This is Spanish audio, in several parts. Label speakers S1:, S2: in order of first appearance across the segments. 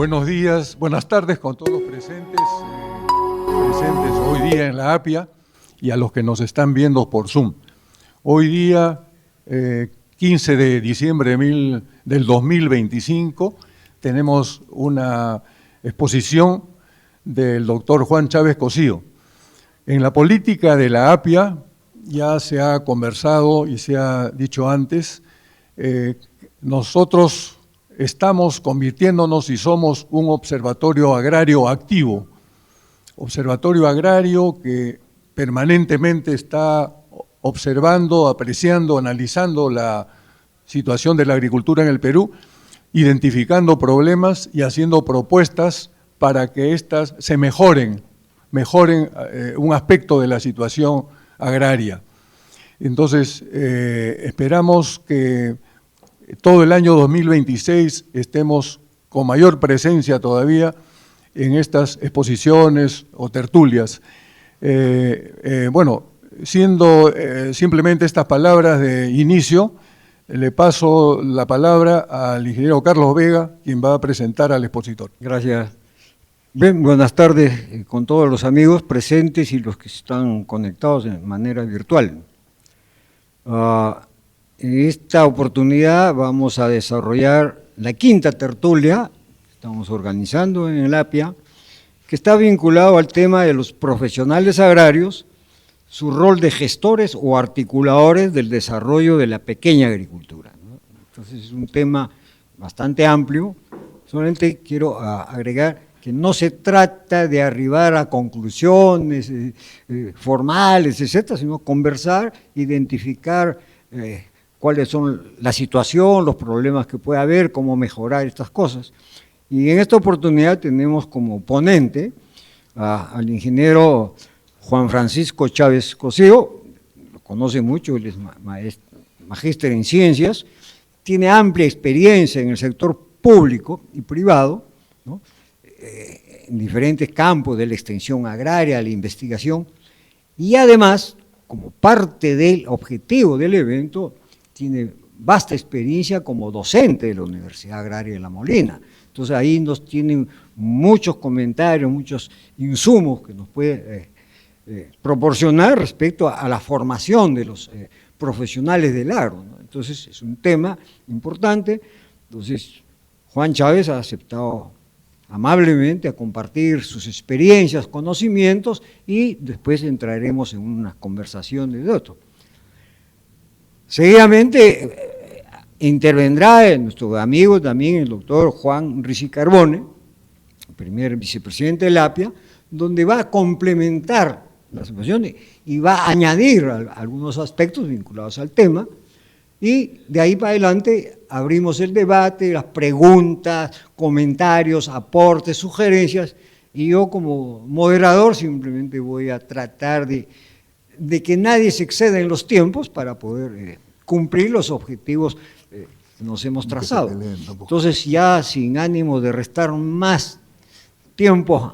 S1: Buenos días, buenas tardes con todos los presentes hoy día en la APIA y a los que nos están viendo por Zoom. Hoy día, 15 de diciembre del 2025, tenemos una exposición del doctor Juan Chávez Cosío. En la política de la APIA ya se ha conversado y se ha dicho antes, nosotros estamos convirtiéndonos y somos un observatorio agrario activo, observatorio agrario que permanentemente está observando, apreciando, analizando la situación de la agricultura en el Perú, identificando problemas y haciendo propuestas para que éstas se mejoren un aspecto de la situación agraria. Entonces, esperamos que todo el año 2026 estemos con mayor presencia todavía en estas exposiciones o tertulias. Bueno, siendo simplemente estas palabras de inicio, le paso la palabra al ingeniero Carlos Vega, quien va a presentar al expositor.
S2: Gracias. Bien, buenas tardes con todos los amigos presentes y los que están conectados de manera virtual. En esta oportunidad vamos a desarrollar la quinta tertulia que estamos organizando en el APIA, que está vinculado al tema de los profesionales agrarios, su rol de gestores o articuladores del desarrollo de la pequeña agricultura, ¿no? Entonces es un tema bastante amplio. Solamente quiero agregar que no se trata de arribar a conclusiones formales, etcétera, sino conversar, identificar cuáles son la situación, los problemas que puede haber, cómo mejorar estas cosas. Y en esta oportunidad tenemos como ponente al ingeniero Juan Francisco Chávez Cosío, lo conoce mucho, él es magíster en ciencias, tiene amplia experiencia en el sector público y privado, ¿no? En diferentes campos de la extensión agraria, la investigación, y además, como parte del objetivo del evento, tiene vasta experiencia como docente de la Universidad Agraria de La Molina. Entonces ahí nos tienen muchos comentarios, muchos insumos que nos puede proporcionar respecto a la formación de los profesionales del agro, ¿no? Entonces es un tema importante. Entonces Juan Chávez ha aceptado amablemente a compartir sus experiencias, conocimientos, y después entraremos en una conversación de otro. Seguidamente intervendrá nuestro amigo también el doctor Juan Ricci Carbone, primer vicepresidente del APIA, donde va a complementar la situación y va a añadir algunos aspectos vinculados al tema, y de ahí para adelante abrimos el debate, las preguntas, comentarios, aportes, sugerencias, y yo como moderador simplemente voy a tratar de que nadie se exceda en los tiempos para poder cumplir los objetivos que nos hemos trazado. Entonces, ya sin ánimo de restar más tiempo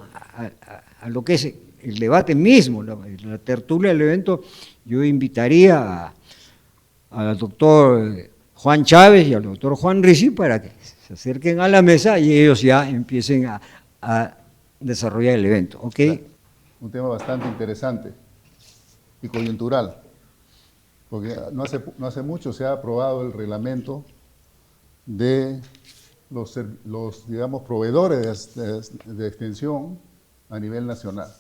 S2: a lo que es el debate mismo, la tertulia del evento, yo invitaría al doctor Juan Chávez y al doctor Juan Ricci para que se acerquen a la mesa y ellos ya empiecen a desarrollar el evento. ¿Ok?
S3: Un tema bastante interesante y coyuntural, porque no hace mucho se ha aprobado el reglamento de los digamos, proveedores de extensión a nivel nacional.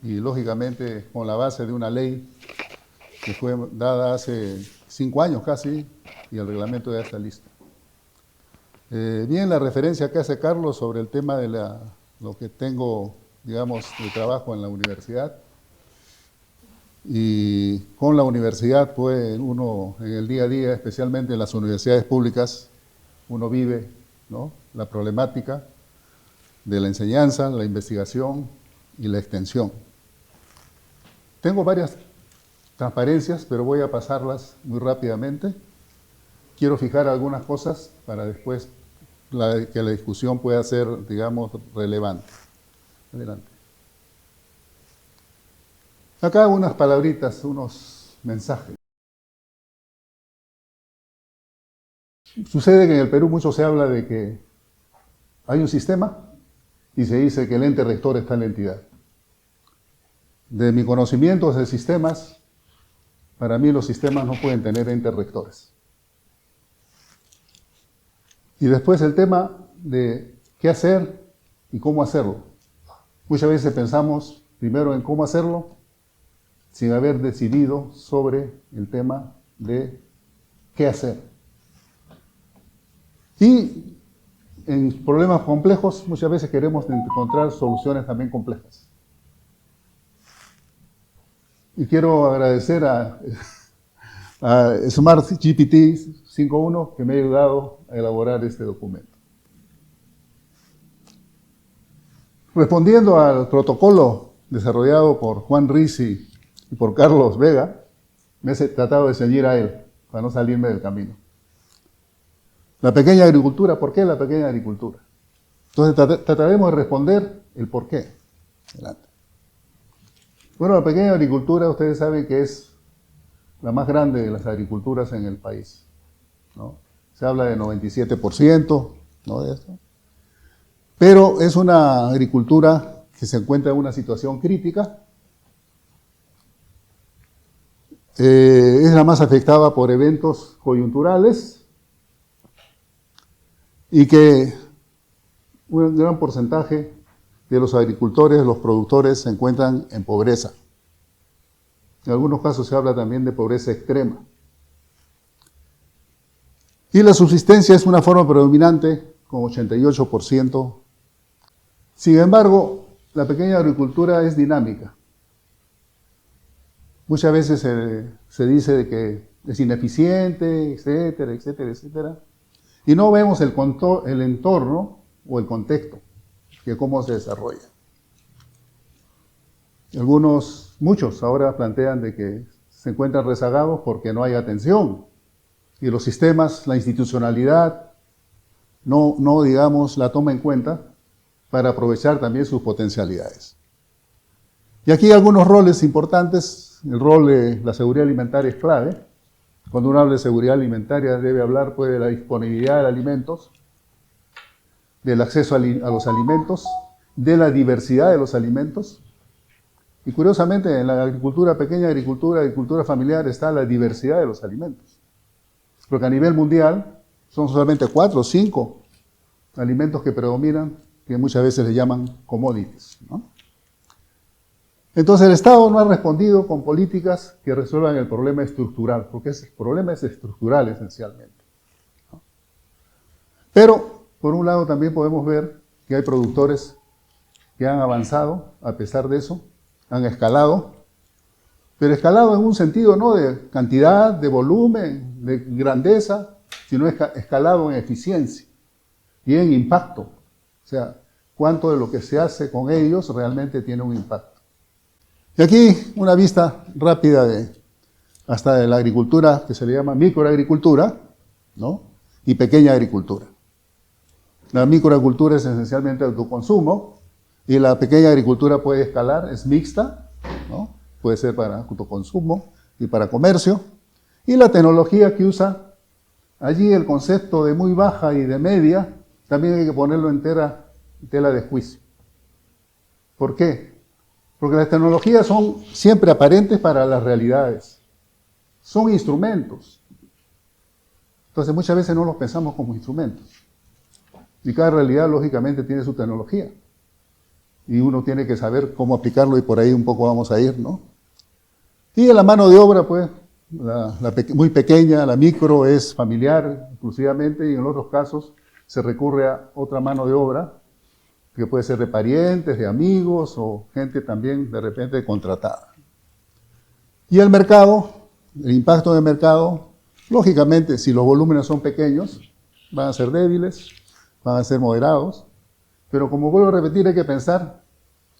S3: Y lógicamente con la base de una ley que fue dada hace 5 años casi, y el reglamento ya está listo. Bien, la referencia que hace Carlos sobre el tema de lo que tengo, digamos, de trabajo en la universidad, y con la universidad, pues uno en el día a día, especialmente en las universidades públicas, uno vive, ¿no?, la problemática de la enseñanza, la investigación y la extensión. Tengo varias transparencias, pero voy a pasarlas muy rápidamente. Quiero fijar algunas cosas para después que la discusión pueda ser, digamos, relevante. Adelante. Acá unas palabritas, unos mensajes. Sucede que en el Perú mucho se habla de que hay un sistema y se dice que el ente rector está en la entidad. De mi conocimiento de sistemas, para mí los sistemas no pueden tener entes rectores. Y después el tema de qué hacer y cómo hacerlo. Muchas veces pensamos primero en cómo hacerlo sin haber decidido sobre el tema de qué hacer. Y en problemas complejos muchas veces queremos encontrar soluciones también complejas. Y quiero agradecer a Smart GPT 5.1 que me ha ayudado a elaborar este documento. Respondiendo al protocolo desarrollado por Juan Risi y por Carlos Vega, me he tratado de ceñir a él para no salirme del camino. La pequeña agricultura, ¿por qué la pequeña agricultura? Entonces trataremos de responder el por qué. Adelante. Bueno, la pequeña agricultura, ustedes saben que es la más grande de las agriculturas en el país, ¿no? Se habla de 97%, ¿no? De esto. Pero es una agricultura que se encuentra en una situación crítica. Es la más afectada por eventos coyunturales y que un gran porcentaje de los agricultores, los productores, se encuentran en pobreza. En algunos casos se habla también de pobreza extrema. Y la subsistencia es una forma predominante, con 88%. Sin embargo, la pequeña agricultura es dinámica. Muchas veces se dice de que es ineficiente, etcétera, etcétera, etcétera. Y no vemos el entorno o el contexto, que cómo se desarrolla. Muchos ahora plantean de que se encuentran rezagados porque no hay atención. Y los sistemas, la institucionalidad, no digamos, la toma en cuenta para aprovechar también sus potencialidades. Y aquí hay algunos roles importantes. El rol de la seguridad alimentaria es clave. Cuando uno habla de seguridad alimentaria debe hablar pues, de la disponibilidad de alimentos, del acceso a los alimentos, de la diversidad de los alimentos. Y curiosamente en la agricultura, pequeña agricultura familiar, está la diversidad de los alimentos. Porque a nivel mundial son solamente 4 o 5 alimentos que predominan, que muchas veces le llaman commodities, ¿no? Entonces el Estado no ha respondido con políticas que resuelvan el problema estructural, porque el problema es estructural esencialmente, ¿no? Pero, por un lado, también podemos ver que hay productores que han avanzado, a pesar de eso, han escalado, pero escalado en un sentido no de cantidad, de volumen, de grandeza, sino escalado en eficiencia y en impacto. O sea, cuánto de lo que se hace con ellos realmente tiene un impacto. Y aquí una vista rápida hasta de la agricultura que se le llama microagricultura, ¿no? Y pequeña agricultura. La microagricultura es esencialmente autoconsumo y la pequeña agricultura puede escalar, es mixta, ¿no? Puede ser para autoconsumo y para comercio. Y la tecnología que usa, allí el concepto de muy baja y de media, también hay que ponerlo en tela de juicio. ¿Por qué? Porque las tecnologías son siempre aparentes para las realidades. Son instrumentos. Entonces muchas veces no los pensamos como instrumentos. Y cada realidad lógicamente tiene su tecnología. Y uno tiene que saber cómo aplicarlo y por ahí un poco vamos a ir, ¿no? Y en la mano de obra, pues, muy pequeña, la micro es familiar exclusivamente y en otros casos se recurre a otra mano de obra que puede ser de parientes, de amigos o gente también de repente contratada. Y el mercado, el impacto del mercado, lógicamente si los volúmenes son pequeños, van a ser débiles, van a ser moderados, pero como vuelvo a repetir, hay que pensar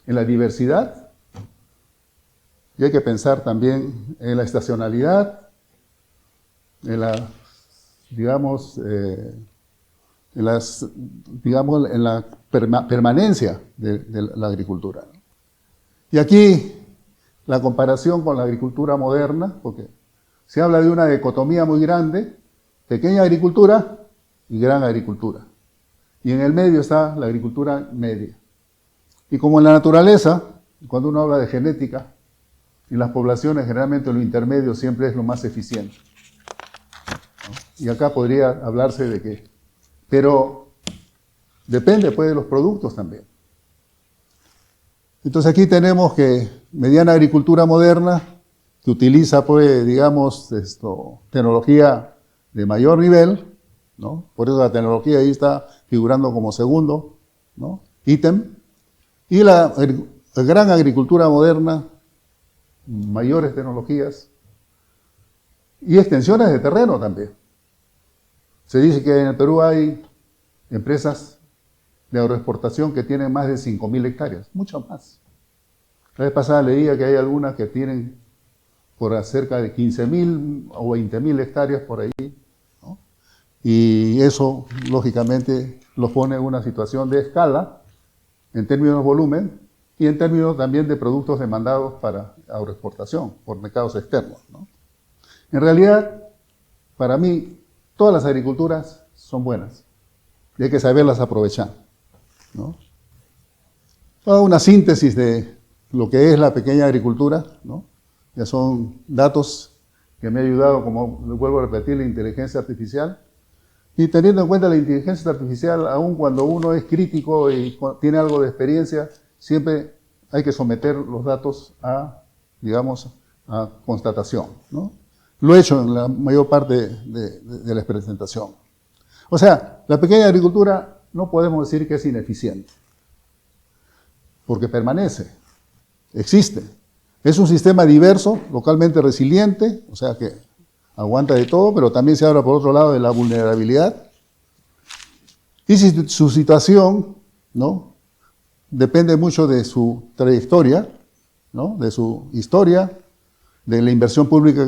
S3: en la diversidad y hay que pensar también en la estacionalidad, en la, digamos, en la permanencia de la agricultura. Y aquí la comparación con la agricultura moderna, porque se habla de una dicotomía muy grande, pequeña agricultura y gran agricultura. y en el medio está la agricultura media. Y como en la naturaleza, cuando uno habla de genética, y las poblaciones generalmente lo intermedio siempre es lo más eficiente, ¿no? Y acá podría hablarse de que, pero depende pues de los productos también. Entonces aquí tenemos que mediana agricultura moderna, que utiliza pues, digamos, tecnología de mayor nivel, ¿no? Por eso la tecnología ahí está figurando como segundo, ¿no?, ítem. Y la gran agricultura moderna, mayores tecnologías y extensiones de terreno también. Se dice que en el Perú hay empresas de agroexportación que tienen más de 5.000 hectáreas, mucho más. La vez pasada leía que hay algunas que tienen por cerca de 15.000 o 20.000 hectáreas por ahí, ¿no? Y eso, lógicamente, los pone en una situación de escala en términos de volumen y en términos también de productos demandados para agroexportación por mercados externos, ¿no? En realidad, para mí, todas las agriculturas son buenas y hay que saberlas aprovechar, ¿no? Hago una síntesis de lo que es la pequeña agricultura, ¿no? Ya son datos que me ha ayudado, como vuelvo a repetir, la inteligencia artificial. Y teniendo en cuenta la inteligencia artificial, aun cuando uno es crítico y tiene algo de experiencia, siempre hay que someter los datos a, digamos, a constatación, ¿no? Lo he hecho en la mayor parte de la presentación. O sea, la pequeña agricultura no podemos decir que es ineficiente, porque permanece, existe. Es un sistema diverso, localmente resiliente, o sea que aguanta de todo, pero también se habla por otro lado de la vulnerabilidad. Y su situación, ¿no?, depende mucho de su trayectoria, ¿no?, de su historia, de la inversión pública,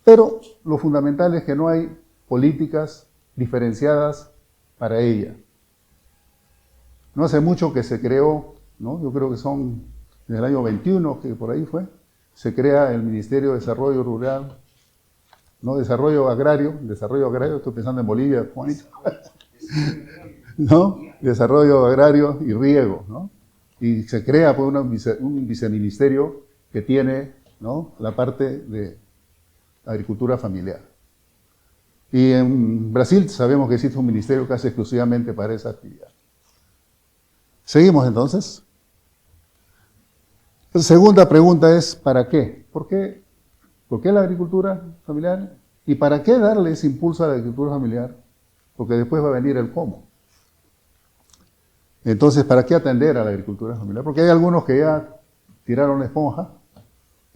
S3: pero lo fundamental es que no hay políticas diferenciadas para ella. No hace mucho que se creó, ¿no?, yo creo que son en el año 21, que por ahí fue, se crea el Ministerio de Desarrollo Rural, ¿no?, desarrollo agrario, estoy pensando en Bolivia, Juanito, ¿no?, desarrollo agrario y riego, ¿no? Y se crea pues, un viceministerio que tiene, ¿no?, la parte de agricultura familiar. Y en Brasil sabemos que existe un ministerio casi exclusivamente para esa actividad. Seguimos entonces. La segunda pregunta es, ¿para qué? ¿Por qué la agricultura familiar? ¿Y para qué darle ese impulso a la agricultura familiar? Porque después va a venir el cómo. Entonces, ¿para qué atender a la agricultura familiar? Porque hay algunos que ya tiraron la esponja.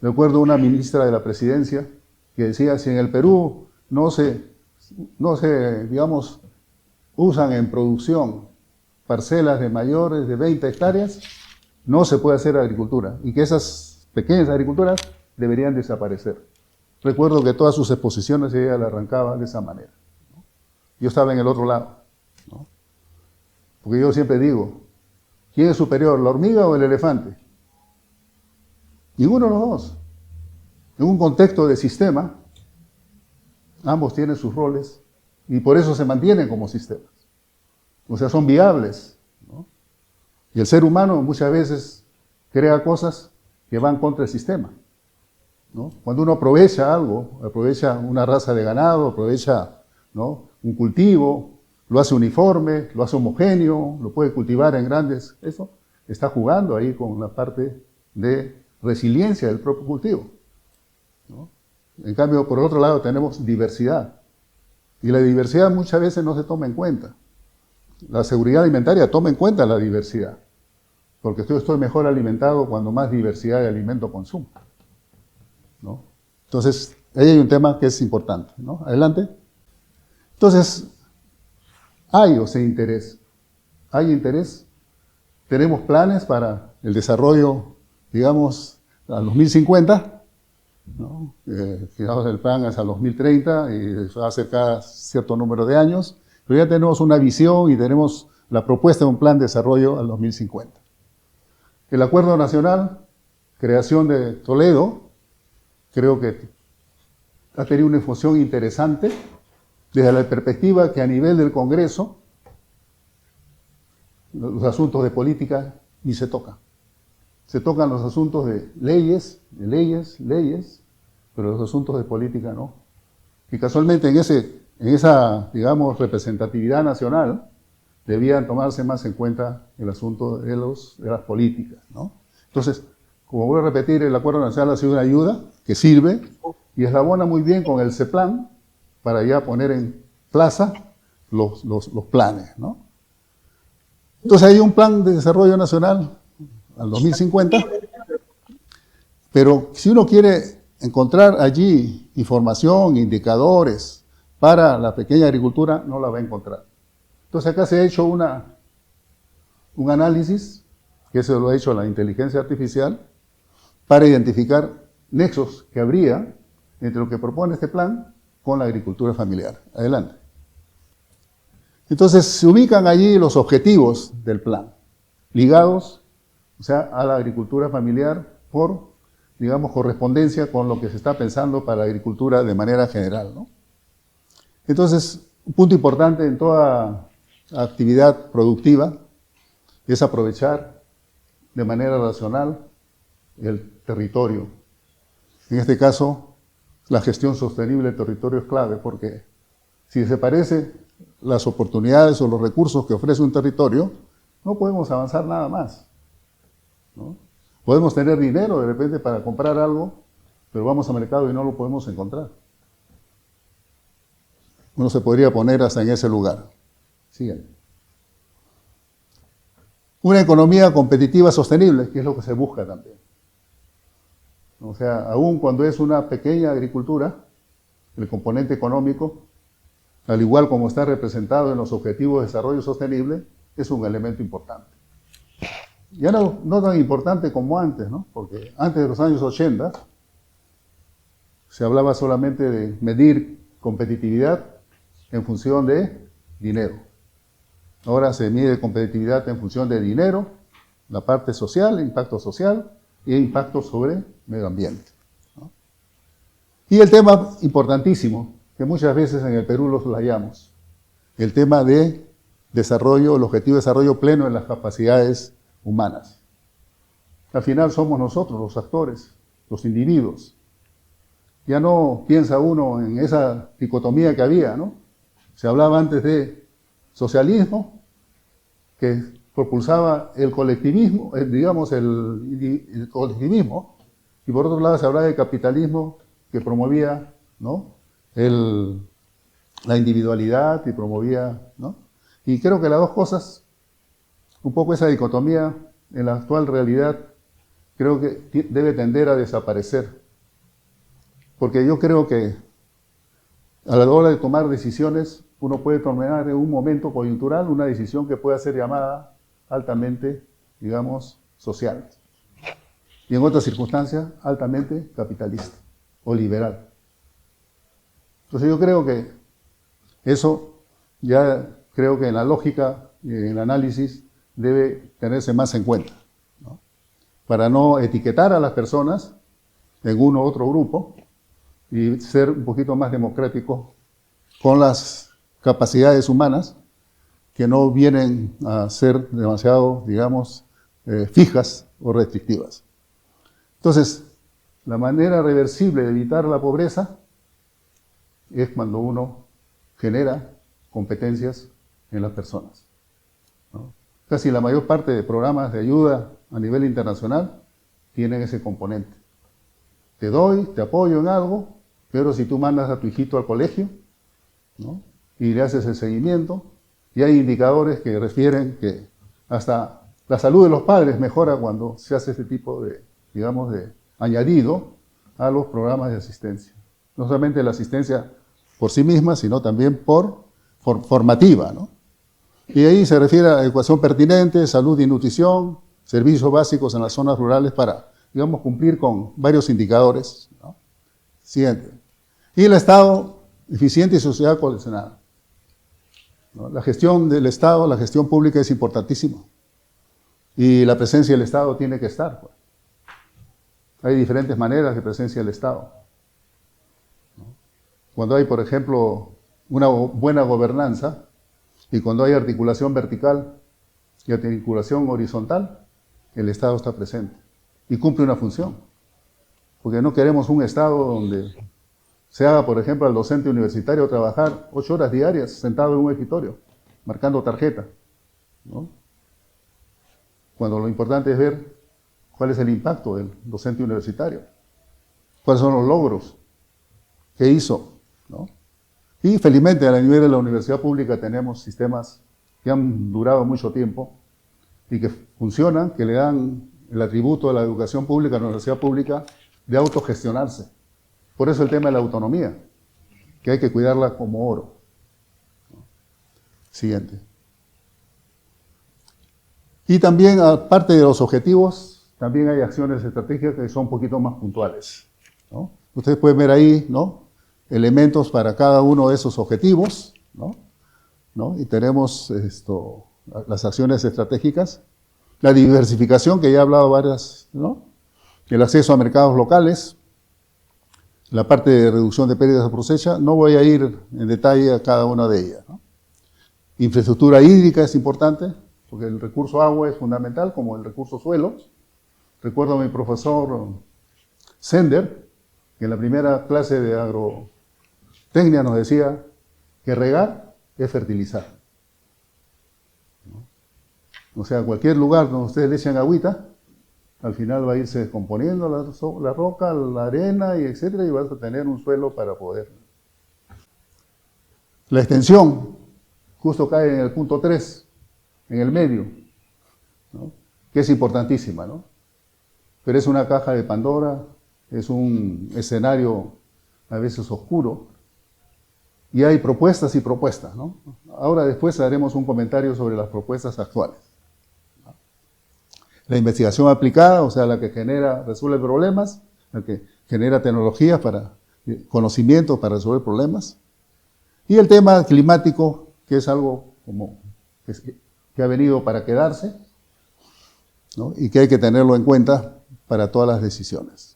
S3: Recuerdo una ministra de la presidencia que decía, si en el Perú no se, digamos, usan en producción parcelas de mayores de 20 hectáreas, no se puede hacer agricultura y que esas pequeñas agriculturas deberían desaparecer. Recuerdo que todas sus exposiciones ella la arrancaba de esa manera, ¿no? Yo estaba en el otro lado, ¿no? Porque yo siempre digo, ¿quién es superior, la hormiga o el elefante? Ninguno de los dos. En un contexto de sistema, ambos tienen sus roles y por eso se mantienen como sistemas. O sea, son viables, ¿no? Y el ser humano muchas veces crea cosas que van contra el sistema, ¿no? Cuando uno aprovecha algo, aprovecha una raza de ganado, aprovecha, ¿no?, un cultivo, lo hace uniforme, lo hace homogéneo, lo puede cultivar en grandes, eso está jugando ahí con la parte de resiliencia del propio cultivo, ¿no? En cambio, por otro lado, tenemos diversidad. Y la diversidad muchas veces no se toma en cuenta. La seguridad alimentaria toma en cuenta la diversidad, porque yo estoy mejor alimentado cuando más diversidad de alimento consumo, ¿no? Entonces, ahí hay un tema que es importante, ¿no? Adelante. Entonces, hay interés. Hay interés. Tenemos planes para el desarrollo, digamos, a 2050, ¿no? Digamos, el plan es a 2030 y se va a acercar cierto número de años, pero ya tenemos una visión y tenemos la propuesta de un plan de desarrollo al 2050. El Acuerdo Nacional, creación de Toledo, creo que ha tenido una función interesante desde la perspectiva que a nivel del Congreso los asuntos de política ni se tocan. Se tocan los asuntos de leyes, pero los asuntos de política no. Y casualmente en esa, digamos, representatividad nacional, debían tomarse más en cuenta el asunto de las políticas, ¿no? Entonces, como voy a repetir, el Acuerdo Nacional ha sido una ayuda que sirve y eslabona muy bien con el CEPLAN para ya poner en plaza los planes, ¿no? Entonces hay un plan de desarrollo nacional al 2050, pero si uno quiere encontrar allí información, indicadores para la pequeña agricultura, no la va a encontrar. Entonces acá se ha hecho un análisis, que se lo ha hecho la inteligencia artificial, para identificar nexos que habría entre lo que propone este plan con la agricultura familiar. Adelante. Entonces se ubican allí los objetivos del plan, ligados, o sea, a la agricultura familiar por, digamos, correspondencia con lo que se está pensando para la agricultura de manera general, ¿no? Entonces, un punto importante en toda actividad productiva es aprovechar de manera racional el territorio. En este caso, la gestión sostenible del territorio es clave, porque si desaparecen las oportunidades o los recursos que ofrece un territorio, no podemos avanzar nada más, ¿no? Podemos tener dinero de repente para comprar algo, pero vamos al mercado y no lo podemos encontrar. Uno se podría poner hasta en ese lugar. Siguiente. Una economía competitiva sostenible, que es lo que se busca también. O sea, aún cuando es una pequeña agricultura, el componente económico, al igual como está representado en los Objetivos de Desarrollo Sostenible, es un elemento importante. Ya no tan importante como antes, ¿no? Porque antes de los años 80 se hablaba solamente de medir competitividad en función de dinero. Ahora se mide competitividad en función de dinero, la parte social, impacto social y impacto sobre medio ambiente, ¿no? Y el tema importantísimo, que muchas veces en el Perú lo soslayamos, el tema de desarrollo, el objetivo de desarrollo pleno en las capacidades humanas. Al final somos nosotros los actores, los individuos. Ya no piensa uno en esa dicotomía que había, ¿no? Se hablaba antes de socialismo, que propulsaba el colectivismo, digamos el colectivismo, y por otro lado se hablaba de capitalismo que promovía, ¿no?, la individualidad y promovía, ¿no? Y creo que las dos cosas, un poco esa dicotomía en la actual realidad, creo que debe tender a desaparecer. Porque yo creo que a la hora de tomar decisiones, uno puede tomar en un momento coyuntural una decisión que pueda ser llamada altamente, digamos, social. Y en otras circunstancias, altamente capitalista o liberal. Entonces yo creo que eso ya creo que en la lógica y en el análisis debe tenerse más en cuenta, ¿no? Para no etiquetar a las personas en uno u otro grupo y ser un poquito más democrático con las capacidades humanas que no vienen a ser demasiado, digamos, fijas o restrictivas. Entonces, la manera reversible de evitar la pobreza es cuando uno genera competencias en las personas, ¿no? Casi la mayor parte de programas de ayuda a nivel internacional tienen ese componente. Te doy, te apoyo en algo, pero si tú mandas a tu hijito al colegio, ¿no?, y le haces el seguimiento, y hay indicadores que refieren que hasta la salud de los padres mejora cuando se hace este tipo de, digamos, de añadido a los programas de asistencia. No solamente la asistencia por sí misma, sino también por formativa, ¿no? Y ahí se refiere a educación pertinente, salud y nutrición, servicios básicos en las zonas rurales para, digamos, cumplir con varios indicadores, ¿no? Siguiente. Y el Estado eficiente y sociedad cohesionada, ¿no? La gestión del Estado, la gestión pública es importantísima. Y la presencia del Estado tiene que estar, pues. Hay diferentes maneras de presencia del Estado, ¿no? Cuando hay, por ejemplo, una buena gobernanza y cuando hay articulación vertical y articulación horizontal, el Estado está presente y cumple una función. Porque no queremos un Estado donde se haga, por ejemplo, al docente universitario trabajar 8 horas diarias sentado en un escritorio, marcando tarjeta, ¿no? Cuando lo importante es ver cuál es el impacto del docente universitario, cuáles son los logros que hizo, ¿no? Y felizmente a nivel de la universidad pública tenemos sistemas que han durado mucho tiempo y que funcionan, que le dan el atributo a la educación pública, a la universidad pública, de autogestionarse. Por eso el tema de la autonomía, que hay que cuidarla como oro. Siguiente. Y también, aparte de los objetivos, también hay acciones estratégicas que son un poquito más puntuales, ¿no? Ustedes pueden ver ahí, ¿no?, elementos para cada uno de esos objetivos, ¿no? Y tenemos las acciones estratégicas, la diversificación, que ya he hablado varias, ¿no?, el acceso a mercados locales, la parte de reducción de pérdidas de cosecha. No voy a ir en detalle a cada una de ellas, ¿no? Infraestructura hídrica es importante, porque el recurso agua es fundamental, como el recurso suelo. Recuerdo a mi profesor Sender, que en la primera clase de agrotecnia nos decía que regar es fertilizar, ¿no? O sea, cualquier lugar donde ustedes le echen agüita, al final va a irse descomponiendo la roca, la arena, y etcétera, y vas a tener un suelo para poder. La extensión justo cae en el punto 3, en el medio, ¿no?, que es importantísima, ¿no? Pero es una caja de Pandora, es un escenario a veces oscuro, y hay propuestas y propuestas, ¿no? Ahora después haremos un comentario sobre las propuestas actuales. La investigación aplicada, o sea, la que resuelve problemas, la que genera tecnologías conocimientos para resolver problemas. Y el tema climático, que es algo como que ha venido para quedarse, ¿no?, y que hay que tenerlo en cuenta para todas las decisiones.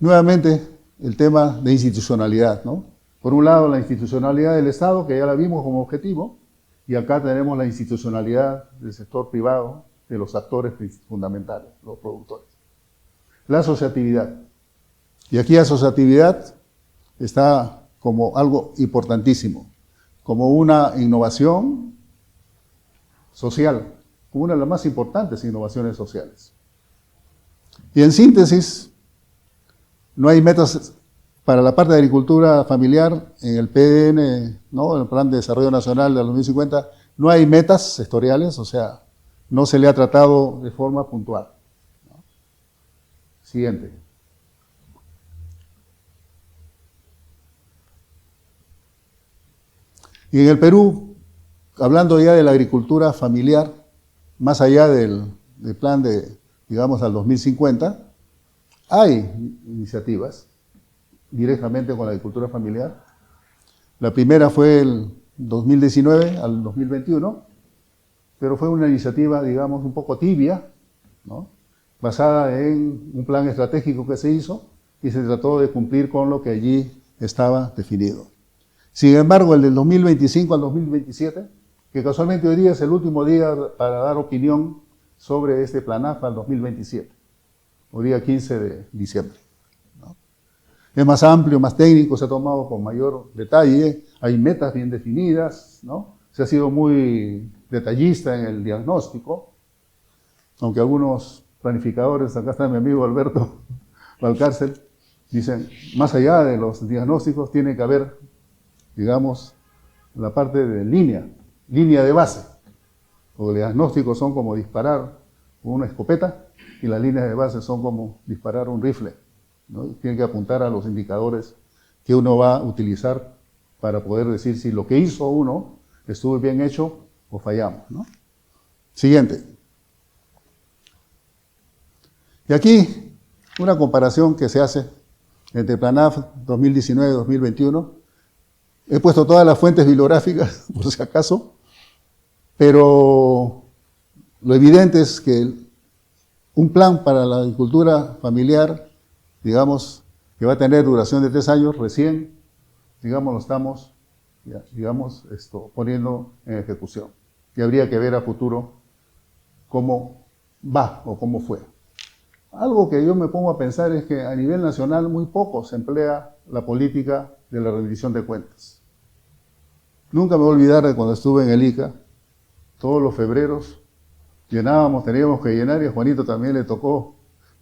S3: Nuevamente, el tema de institucionalidad, ¿no? Por un lado, la institucionalidad del Estado, que ya la vimos como objetivo, y acá tenemos la institucionalidad del sector privado, de los actores fundamentales, los productores. La asociatividad. Y aquí asociatividad está como algo importantísimo, como una innovación social, como una de las más importantes innovaciones sociales. Y en síntesis, no hay metas para la parte de agricultura familiar en el PDN, ¿no?, en el Plan de Desarrollo Nacional del 2050, no hay metas sectoriales, o sea, no se le ha tratado de forma puntual, ¿no? Siguiente. Y en el Perú, hablando ya de la agricultura familiar, más allá del plan de, digamos, al 2050, hay iniciativas directamente con la agricultura familiar. La primera fue el 2019 al 2021, pero fue una iniciativa, digamos, un poco tibia, ¿no?, basada en un plan estratégico que se hizo y se trató de cumplir con lo que allí estaba definido. Sin embargo, el del 2025 al 2027, que casualmente hoy día es el último día para dar opinión sobre este PLANAF al 2027, hoy día 15 de diciembre, ¿no? Es más amplio, más técnico, se ha tomado con mayor detalle, hay metas bien definidas, ¿no? Se ha sido muy detallista en el diagnóstico, aunque algunos planificadores, acá está mi amigo Alberto Valcárcel, dicen, más allá de los diagnósticos tiene que haber, digamos, la parte de línea de base. Los diagnósticos son como disparar una escopeta y las líneas de base son como disparar un rifle, ¿no? Tiene que apuntar a los indicadores que uno va a utilizar para poder decir si lo que hizo uno estuvo bien hecho o fallamos, ¿no? Siguiente. Y aquí una comparación que se hace entre PLANAF 2019-2021. He puesto todas las fuentes bibliográficas, por si acaso, pero lo evidente es que un plan para la agricultura familiar, digamos, que va a tener duración de 3 años, recién, digamos, lo estamos, digamos, poniendo en ejecución. y habría que ver a futuro cómo va o cómo fue. Algo que yo me pongo a pensar es que a nivel nacional muy poco se emplea la política de la rendición de cuentas. Nunca me voy a olvidar de cuando estuve en el ICA, todos los febreros teníamos que llenar, y a Juanito también le tocó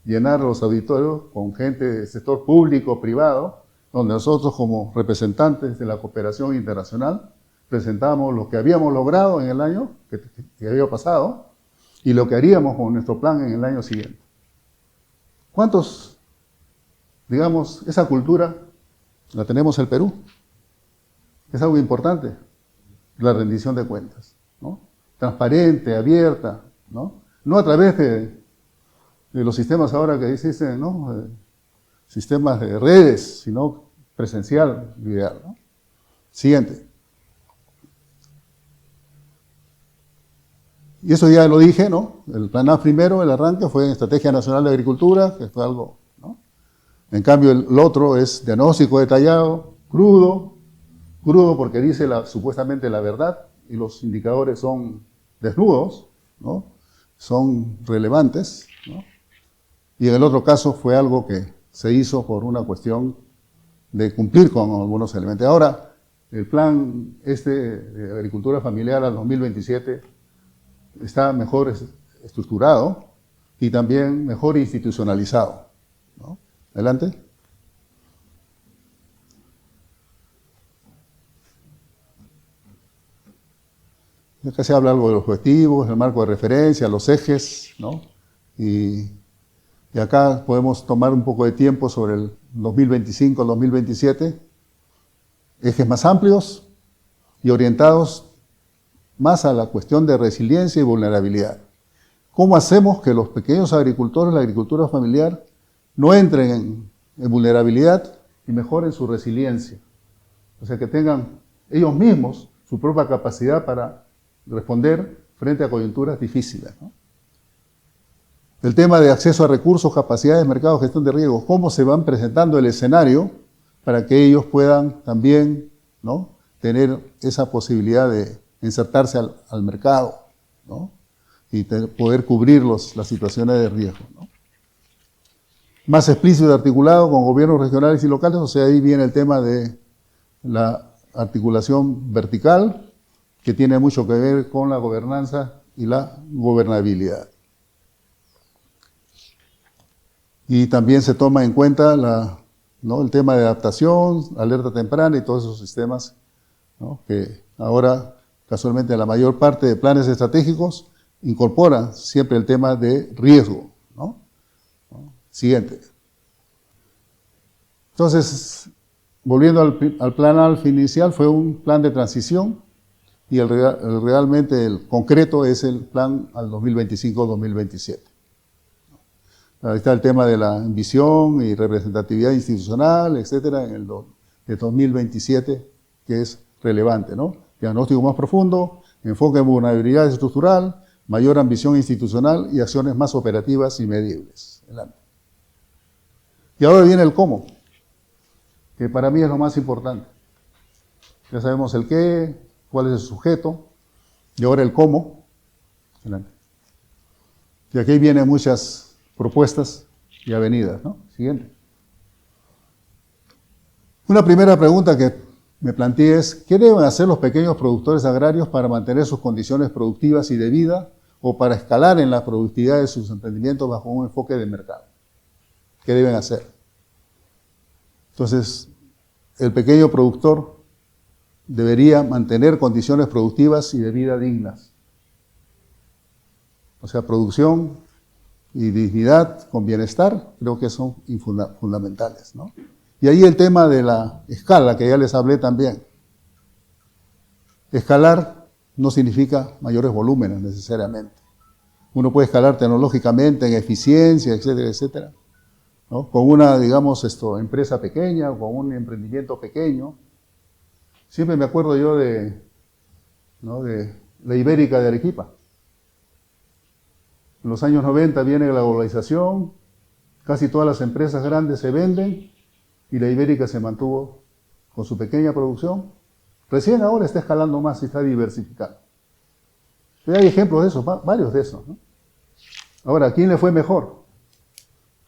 S3: llenar los auditorios con gente del sector público, privado, donde nosotros como representantes de la cooperación internacional presentábamos lo que habíamos logrado en el año que había pasado y lo que haríamos con nuestro plan en el año siguiente. ¿Cuántos, digamos, esa cultura la tenemos en el Perú? Es algo importante, la rendición de cuentas, ¿no? Transparente, abierta, ¿no? No a través de los sistemas ahora que dicen, ¿no? Sistemas de redes, sino presencial, ideal, ¿no? Siguiente. Y eso ya lo dije, ¿no? El plan A primero, el arranque, fue en Estrategia Nacional de Agricultura, que fue algo, ¿no? En cambio, el otro es diagnóstico detallado, crudo porque dice supuestamente la verdad, y los indicadores son desnudos, ¿no? Son relevantes, ¿no? Y en el otro caso fue algo que se hizo por una cuestión de cumplir con algunos elementos. Ahora, el plan de agricultura familiar al 2027 está mejor estructurado y también mejor institucionalizado, ¿no? Adelante. Acá se habla algo de los objetivos, el marco de referencia, los ejes, ¿no? Y acá podemos tomar un poco de tiempo sobre el 2025 al 2027, ejes más amplios y orientados más a la cuestión de resiliencia y vulnerabilidad. ¿Cómo hacemos que los pequeños agricultores, la agricultura familiar, no entren en vulnerabilidad y mejoren su resiliencia? O sea, que tengan ellos mismos su propia capacidad para responder frente a coyunturas difíciles, ¿no? El tema de acceso a recursos, capacidades, mercados, gestión de riesgos, cómo se van presentando el escenario para que ellos puedan también, ¿no?, tener esa posibilidad de insertarse al mercado, ¿no?, y poder cubrir las situaciones de riesgo, ¿no? Más explícito y articulado con gobiernos regionales y locales, o sea, ahí viene el tema de la articulación vertical, que tiene mucho que ver con la gobernanza y la gobernabilidad. Y también se toma en cuenta ¿no?, el tema de adaptación, alerta temprana y todos esos sistemas, ¿no?, que ahora casualmente la mayor parte de planes estratégicos incorporan siempre el tema de riesgo, ¿no? Siguiente. Entonces, volviendo al plan ALF inicial, fue un plan de transición y realmente el concreto es el plan al 2025-2027. Ahí está el tema de la visión y representatividad institucional, etcétera, en el de 2027, que es relevante, ¿no? Diagnóstico más profundo, enfoque en vulnerabilidad estructural, mayor ambición institucional y acciones más operativas y medibles. Adelante. Y ahora viene el cómo, que para mí es lo más importante. Ya sabemos el qué, cuál es el sujeto, y ahora el cómo. Adelante. Y aquí vienen muchas propuestas y avenidas, ¿no? Siguiente. Una primera pregunta que me planteé es, ¿qué deben hacer los pequeños productores agrarios para mantener sus condiciones productivas y de vida o para escalar en la productividad de sus emprendimientos bajo un enfoque de mercado? ¿Qué deben hacer? Entonces, el pequeño productor debería mantener condiciones productivas y de vida dignas. O sea, producción y dignidad con bienestar, creo que son fundamentales, ¿no? Y ahí el tema de la escala, que ya les hablé también. Escalar no significa mayores volúmenes necesariamente. Uno puede escalar tecnológicamente en eficiencia, etcétera, etcétera, ¿no?, con una, digamos, empresa pequeña o con un emprendimiento pequeño. Siempre me acuerdo yo ¿no?, de la Ibérica de Arequipa. En los años 90 viene la globalización, casi todas las empresas grandes se venden y la Ibérica se mantuvo con su pequeña producción. Recién ahora está escalando más y está diversificando. Pero hay ejemplos de eso, varios de esos, ¿no? Ahora, ¿a quién le fue mejor?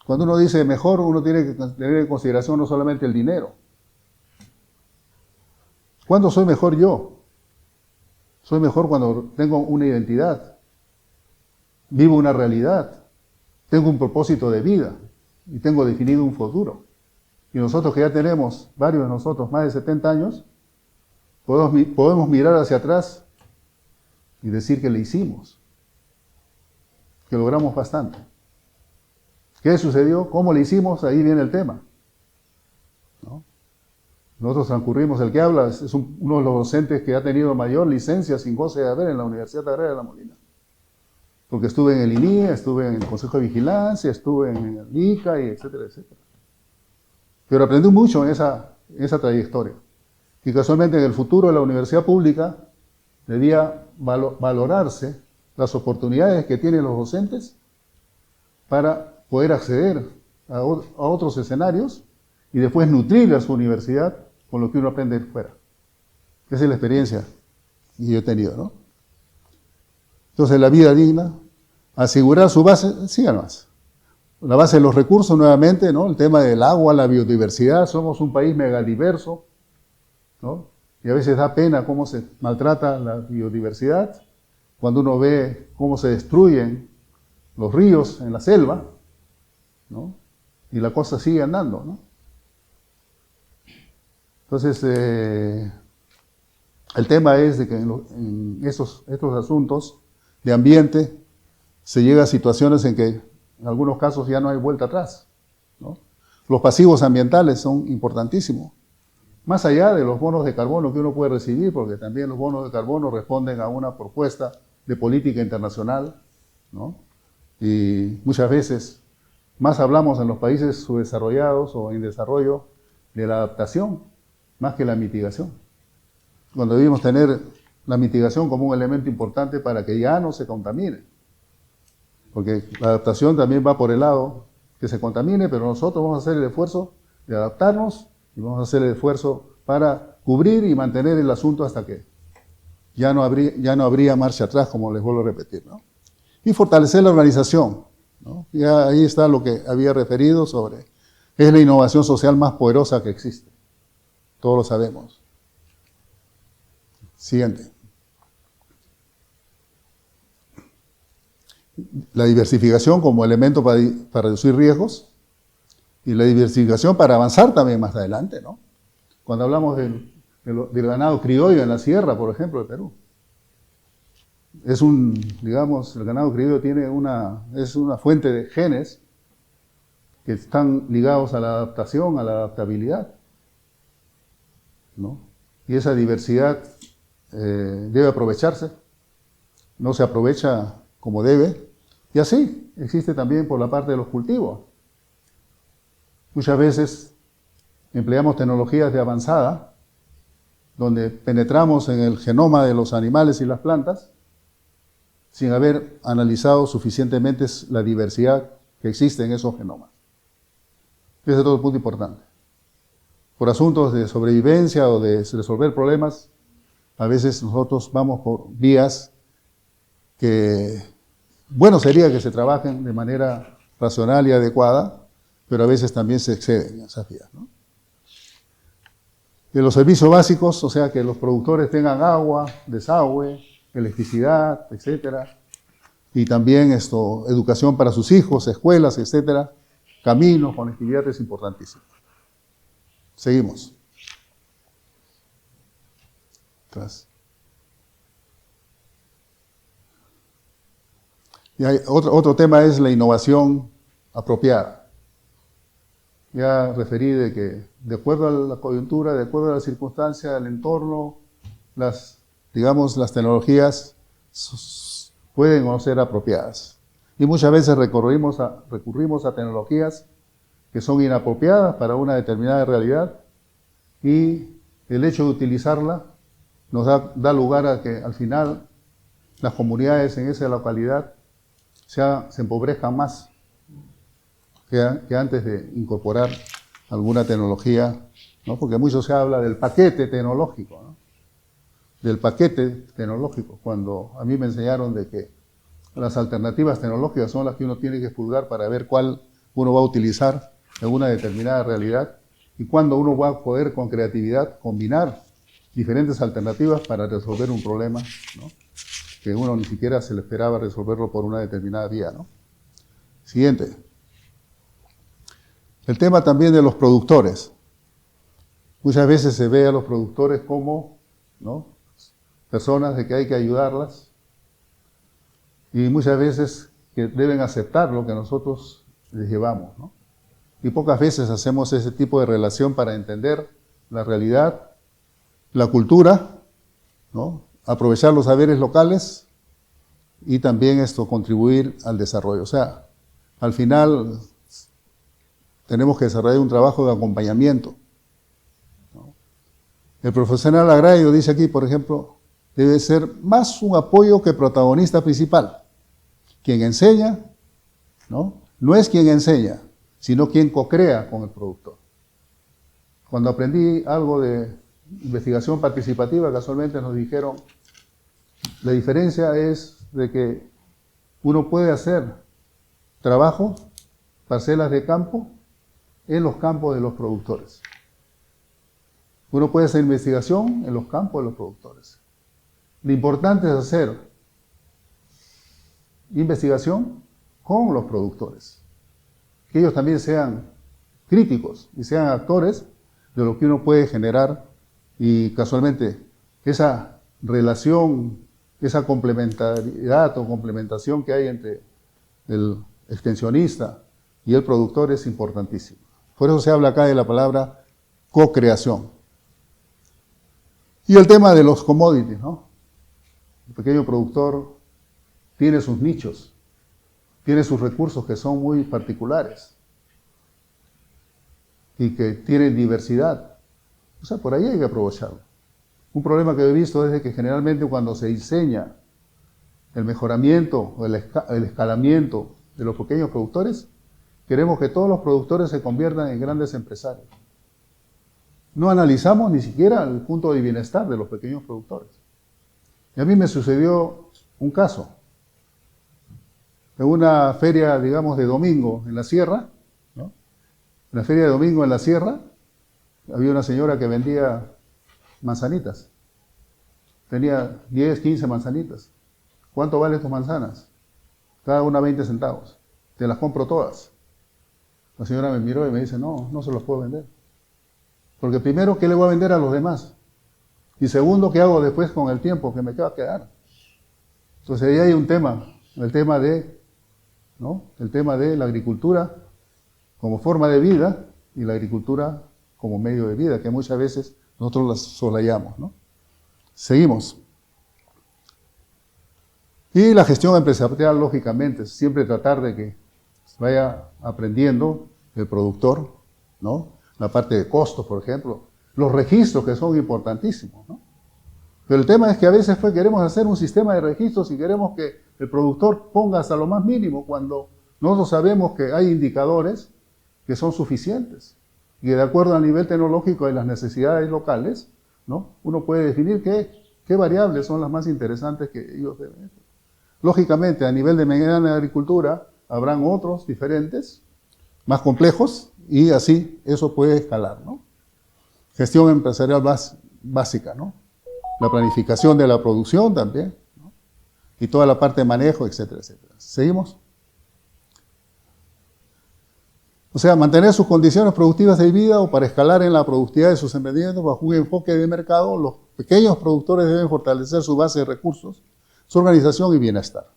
S3: Cuando uno dice mejor, uno tiene que tener en consideración no solamente el dinero. ¿Cuándo soy mejor yo? Soy mejor cuando tengo una identidad, vivo una realidad, tengo un propósito de vida y tengo definido un futuro. Y nosotros que ya tenemos, varios de nosotros, más de 70 años, podemos mirar hacia atrás y decir que le hicimos, que logramos bastante. ¿Qué sucedió? ¿Cómo le hicimos? Ahí viene el tema, ¿no? Nosotros transcurrimos, el que habla es uno de los docentes que ha tenido mayor licencia sin goce de haber en la Universidad Agraria de La Molina. Porque estuve en el INIE, estuve en el Consejo de Vigilancia, estuve en el ICA, y etcétera, etcétera. Pero aprendí mucho en esa trayectoria. Y casualmente en el futuro de la universidad pública debía valorarse las oportunidades que tienen los docentes para poder acceder a otros escenarios y después nutrir a su universidad con lo que uno aprende fuera. Esa es la experiencia que yo he tenido, ¿no? Entonces, la vida digna, asegurar su base, sigan más. La base de los recursos, nuevamente, ¿no? El tema del agua, la biodiversidad, somos un país megadiverso, ¿no? Y a veces da pena cómo se maltrata la biodiversidad, cuando uno ve cómo se destruyen los ríos en la selva, ¿no? Y la cosa sigue andando, ¿no? Entonces, el tema es de que en estos asuntos de ambiente se llega a situaciones en que en algunos casos ya no hay vuelta atrás, ¿no? Los pasivos ambientales son importantísimos. Más allá de los bonos de carbono que uno puede recibir, porque también los bonos de carbono responden a una propuesta de política internacional, ¿no? Y muchas veces más hablamos en los países subdesarrollados o en desarrollo de la adaptación, más que la mitigación. Cuando debimos tener la mitigación como un elemento importante para que ya no se contamine. Porque la adaptación también va por el lado que se contamine, pero nosotros vamos a hacer el esfuerzo de adaptarnos y vamos a hacer el esfuerzo para cubrir y mantener el asunto hasta que ya no habría marcha atrás, como les vuelvo a repetir, ¿no? Y fortalecer la organización, ¿no? Ya ahí está lo que había referido sobre, es la innovación social más poderosa que existe. Todos lo sabemos. Siguiente. La diversificación como elemento para reducir riesgos y la diversificación para avanzar también más adelante, ¿no? Cuando hablamos del ganado criollo en la sierra, por ejemplo, de Perú. El ganado criollo es una fuente de genes que están ligados a la adaptación, a la adaptabilidad, ¿no? Y esa diversidad debe aprovecharse, no se aprovecha como debe, y así existe también por la parte de los cultivos. Muchas veces empleamos tecnologías de avanzada, donde penetramos en el genoma de los animales y las plantas, sin haber analizado suficientemente la diversidad que existe en esos genomas. Ese es otro punto importante. Por asuntos de sobrevivencia o de resolver problemas, a veces nosotros vamos por vías que, bueno, sería que se trabajen de manera racional y adecuada, pero a veces también se exceden en esas vías, ¿no? De los servicios básicos, o sea, que los productores tengan agua, desagüe, electricidad, etcétera, y también educación para sus hijos, escuelas, etcétera, caminos, conectividad es importantísimo. Seguimos. Atrás. Y hay otro tema es la innovación apropiada. Ya referí de que de acuerdo a la coyuntura, de acuerdo a la circunstancia, al entorno, las tecnologías pueden o no ser apropiadas. Y muchas veces recurrimos a tecnologías que son inapropiadas para una determinada realidad y el hecho de utilizarla nos da lugar a que al final las comunidades en esa localidad se empobrezcan más que antes de incorporar alguna tecnología, ¿no? Porque mucho se habla del paquete tecnológico, ¿no? del paquete tecnológico, cuando a mí me enseñaron de que las alternativas tecnológicas son las que uno tiene que juzgar para ver cuál uno va a utilizar en una determinada realidad y cuándo uno va a poder con creatividad combinar diferentes alternativas para resolver un problema, ¿no?, que uno ni siquiera se le esperaba resolverlo por una determinada vía, ¿no? Siguiente. El tema también de los productores. Muchas veces se ve a los productores como, ¿no?, personas de que hay que ayudarlas y muchas veces que deben aceptar lo que nosotros les llevamos, ¿no? Y pocas veces hacemos ese tipo de relación para entender la realidad, la cultura, ¿no?, aprovechar los saberes locales y también contribuir al desarrollo. O sea, al final tenemos que desarrollar un trabajo de acompañamiento, ¿no? El profesional agrario dice aquí, por ejemplo, debe ser más un apoyo que protagonista principal. Quien enseña, no es quien enseña, sino quien co-crea con el productor. Cuando aprendí algo de investigación participativa, casualmente nos dijeron, la diferencia es de que uno puede hacer trabajo, parcelas de campo, en los campos de los productores. Uno puede hacer investigación en los campos de los productores. Lo importante es hacer investigación con los productores. Que ellos también sean críticos y sean actores de lo que uno puede generar y casualmente esa relación, esa complementariedad o complementación que hay entre el extensionista y el productor es importantísima. Por eso se habla acá de la palabra co-creación. Y el tema de los commodities, ¿no? El pequeño productor tiene sus nichos, tiene sus recursos que son muy particulares y que tienen diversidad. O sea, por ahí hay que aprovecharlo. Un problema que he visto es de que generalmente cuando se diseña el mejoramiento o el escalamiento de los pequeños productores, queremos que todos los productores se conviertan en grandes empresarios. No analizamos ni siquiera el punto de bienestar de los pequeños productores. Y a mí me sucedió un caso. En una feria, digamos, de domingo en la sierra, ¿no? En la feria de domingo en la sierra, había una señora que vendía manzanitas. Tenía 10, 15 manzanitas. ¿Cuánto valen tus manzanas? Cada una 20 centavos. Te las compro todas. La señora me miró y me dice, no, no se los puedo vender. Porque primero, ¿qué le voy a vender a los demás? Y segundo, ¿qué hago después con el tiempo que me va a quedar? Entonces ahí hay un tema, el tema de, ¿no?, el tema de la agricultura como forma de vida y la agricultura como medio de vida, que muchas veces nosotros las soslayamos, ¿no? Seguimos. Y la gestión empresarial, lógicamente, siempre tratar de que vaya aprendiendo el productor, ¿no? La parte de costos, por ejemplo, los registros que son importantísimos, ¿no? Pero el tema es que a veces queremos hacer un sistema de registros y queremos que el productor ponga hasta lo más mínimo cuando nosotros sabemos que hay indicadores que son suficientes y que de acuerdo al nivel tecnológico y las necesidades locales, ¿no?, uno puede definir qué variables son las más interesantes que ellos deben hacer. Lógicamente, a nivel de mediana agricultura, habrán otros diferentes, más complejos, y así eso puede escalar, ¿no? Gestión empresarial básica, ¿no? La planificación de la producción también, ¿no? Y toda la parte de manejo, etcétera, etcétera. ¿Seguimos? O sea, mantener sus condiciones productivas de vida o para escalar en la productividad de sus emprendimientos bajo un enfoque de mercado, los pequeños productores deben fortalecer su base de recursos, su organización y bienestar.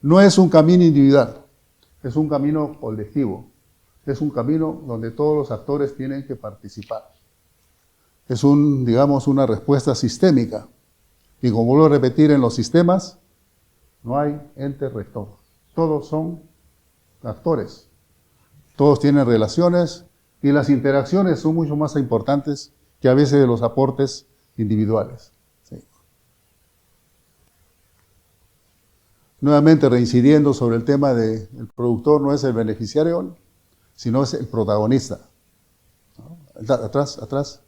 S3: No es un camino individual, es un camino colectivo, es un camino donde todos los actores tienen que participar. Es digamos, una respuesta sistémica. Y como vuelvo a repetir, en los sistemas no hay ente rector. Todos son actores. Todos tienen relaciones y las interacciones son mucho más importantes que a veces los aportes individuales. Sí. Nuevamente reincidiendo sobre el tema de el productor no es el beneficiario, sino es el protagonista. ¿No? Atrás.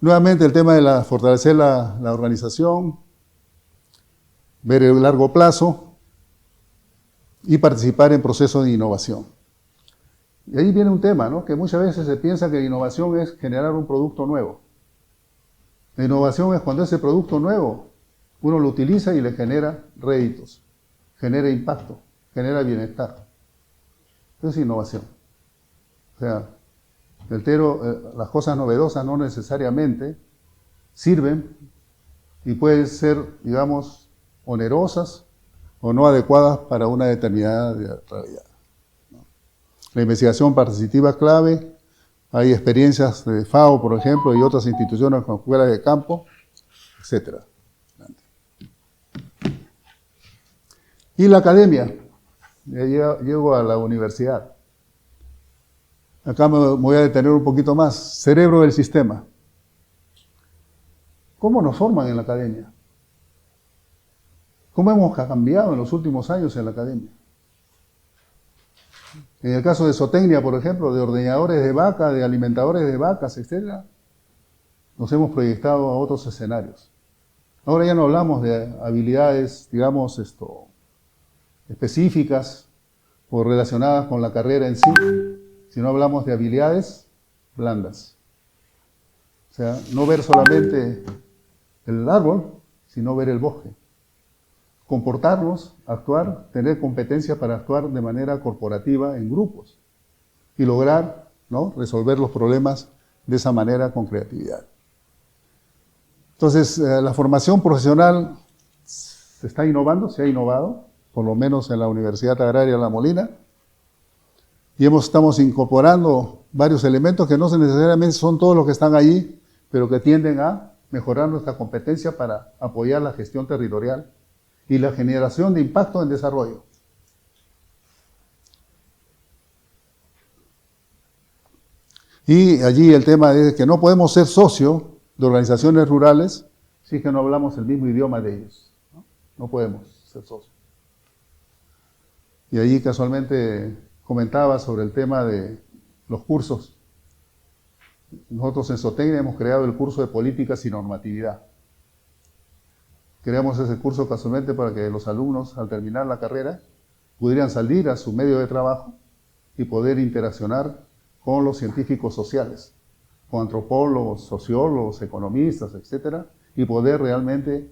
S3: Nuevamente el tema de fortalecer la organización, ver el largo plazo y participar en procesos de innovación. Y ahí viene un tema, ¿no? Que muchas veces se piensa que innovación es generar un producto nuevo. La innovación es cuando ese producto nuevo uno lo utiliza y le genera réditos, genera impacto, genera bienestar. Eso es innovación. O sea, las cosas novedosas no necesariamente sirven y pueden ser, digamos, onerosas o no adecuadas para una determinada realidad. La investigación participativa es clave. Hay experiencias de FAO, por ejemplo, y otras instituciones como escuelas de campo, etc. Y la academia. Ya llego a la universidad. Acá me voy a detener un poquito más. Cerebro del sistema. ¿Cómo nos forman en la academia? ¿Cómo hemos cambiado en los últimos años en la academia? En el caso de zootecnia, por ejemplo, de ordeñadores de vaca, de alimentadores de vacas, etc., nos hemos proyectado a otros escenarios. Ahora ya no hablamos de habilidades, digamos, específicas o relacionadas con la carrera en sí, sino hablamos de habilidades blandas. O sea, no ver solamente el árbol, sino ver el bosque. Comportarnos, actuar, tener competencia para actuar de manera corporativa en grupos y lograr, ¿no?, resolver los problemas de esa manera con creatividad. Entonces, la formación profesional se está innovando, se ha innovado, por lo menos en la Universidad Agraria La Molina, y estamos incorporando varios elementos que no necesariamente son todos los que están allí, pero que tienden a mejorar nuestra competencia para apoyar la gestión territorial y la generación de impacto en desarrollo. Y allí el tema es que no podemos ser socio de organizaciones rurales si es que no hablamos el mismo idioma de ellos. No podemos ser socios. Y allí casualmente comentaba sobre el tema de los cursos. Nosotros en zootecnia hemos creado el curso de políticas y normatividad. Creamos ese curso casualmente para que los alumnos, al terminar la carrera, pudieran salir a su medio de trabajo y poder interaccionar con los científicos sociales, con antropólogos, sociólogos, economistas, etcétera, y poder realmente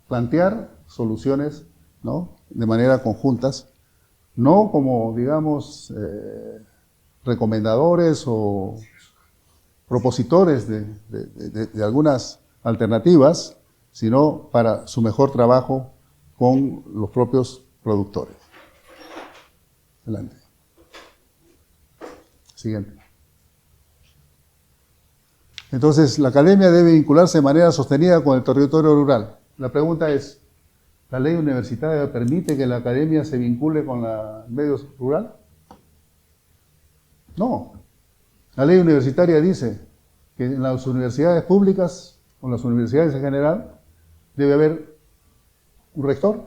S3: plantear soluciones, ¿no?, de manera conjuntas, no como, digamos, recomendadores o propositores de algunas alternativas, sino para su mejor trabajo con los propios productores. Adelante. Siguiente. Entonces, la academia debe vincularse de manera sostenida con el territorio rural. La pregunta es, ¿la ley universitaria permite que la academia se vincule con el medio rural? No. La ley universitaria dice que en las universidades públicas, o en las universidades en general, debe haber un rector,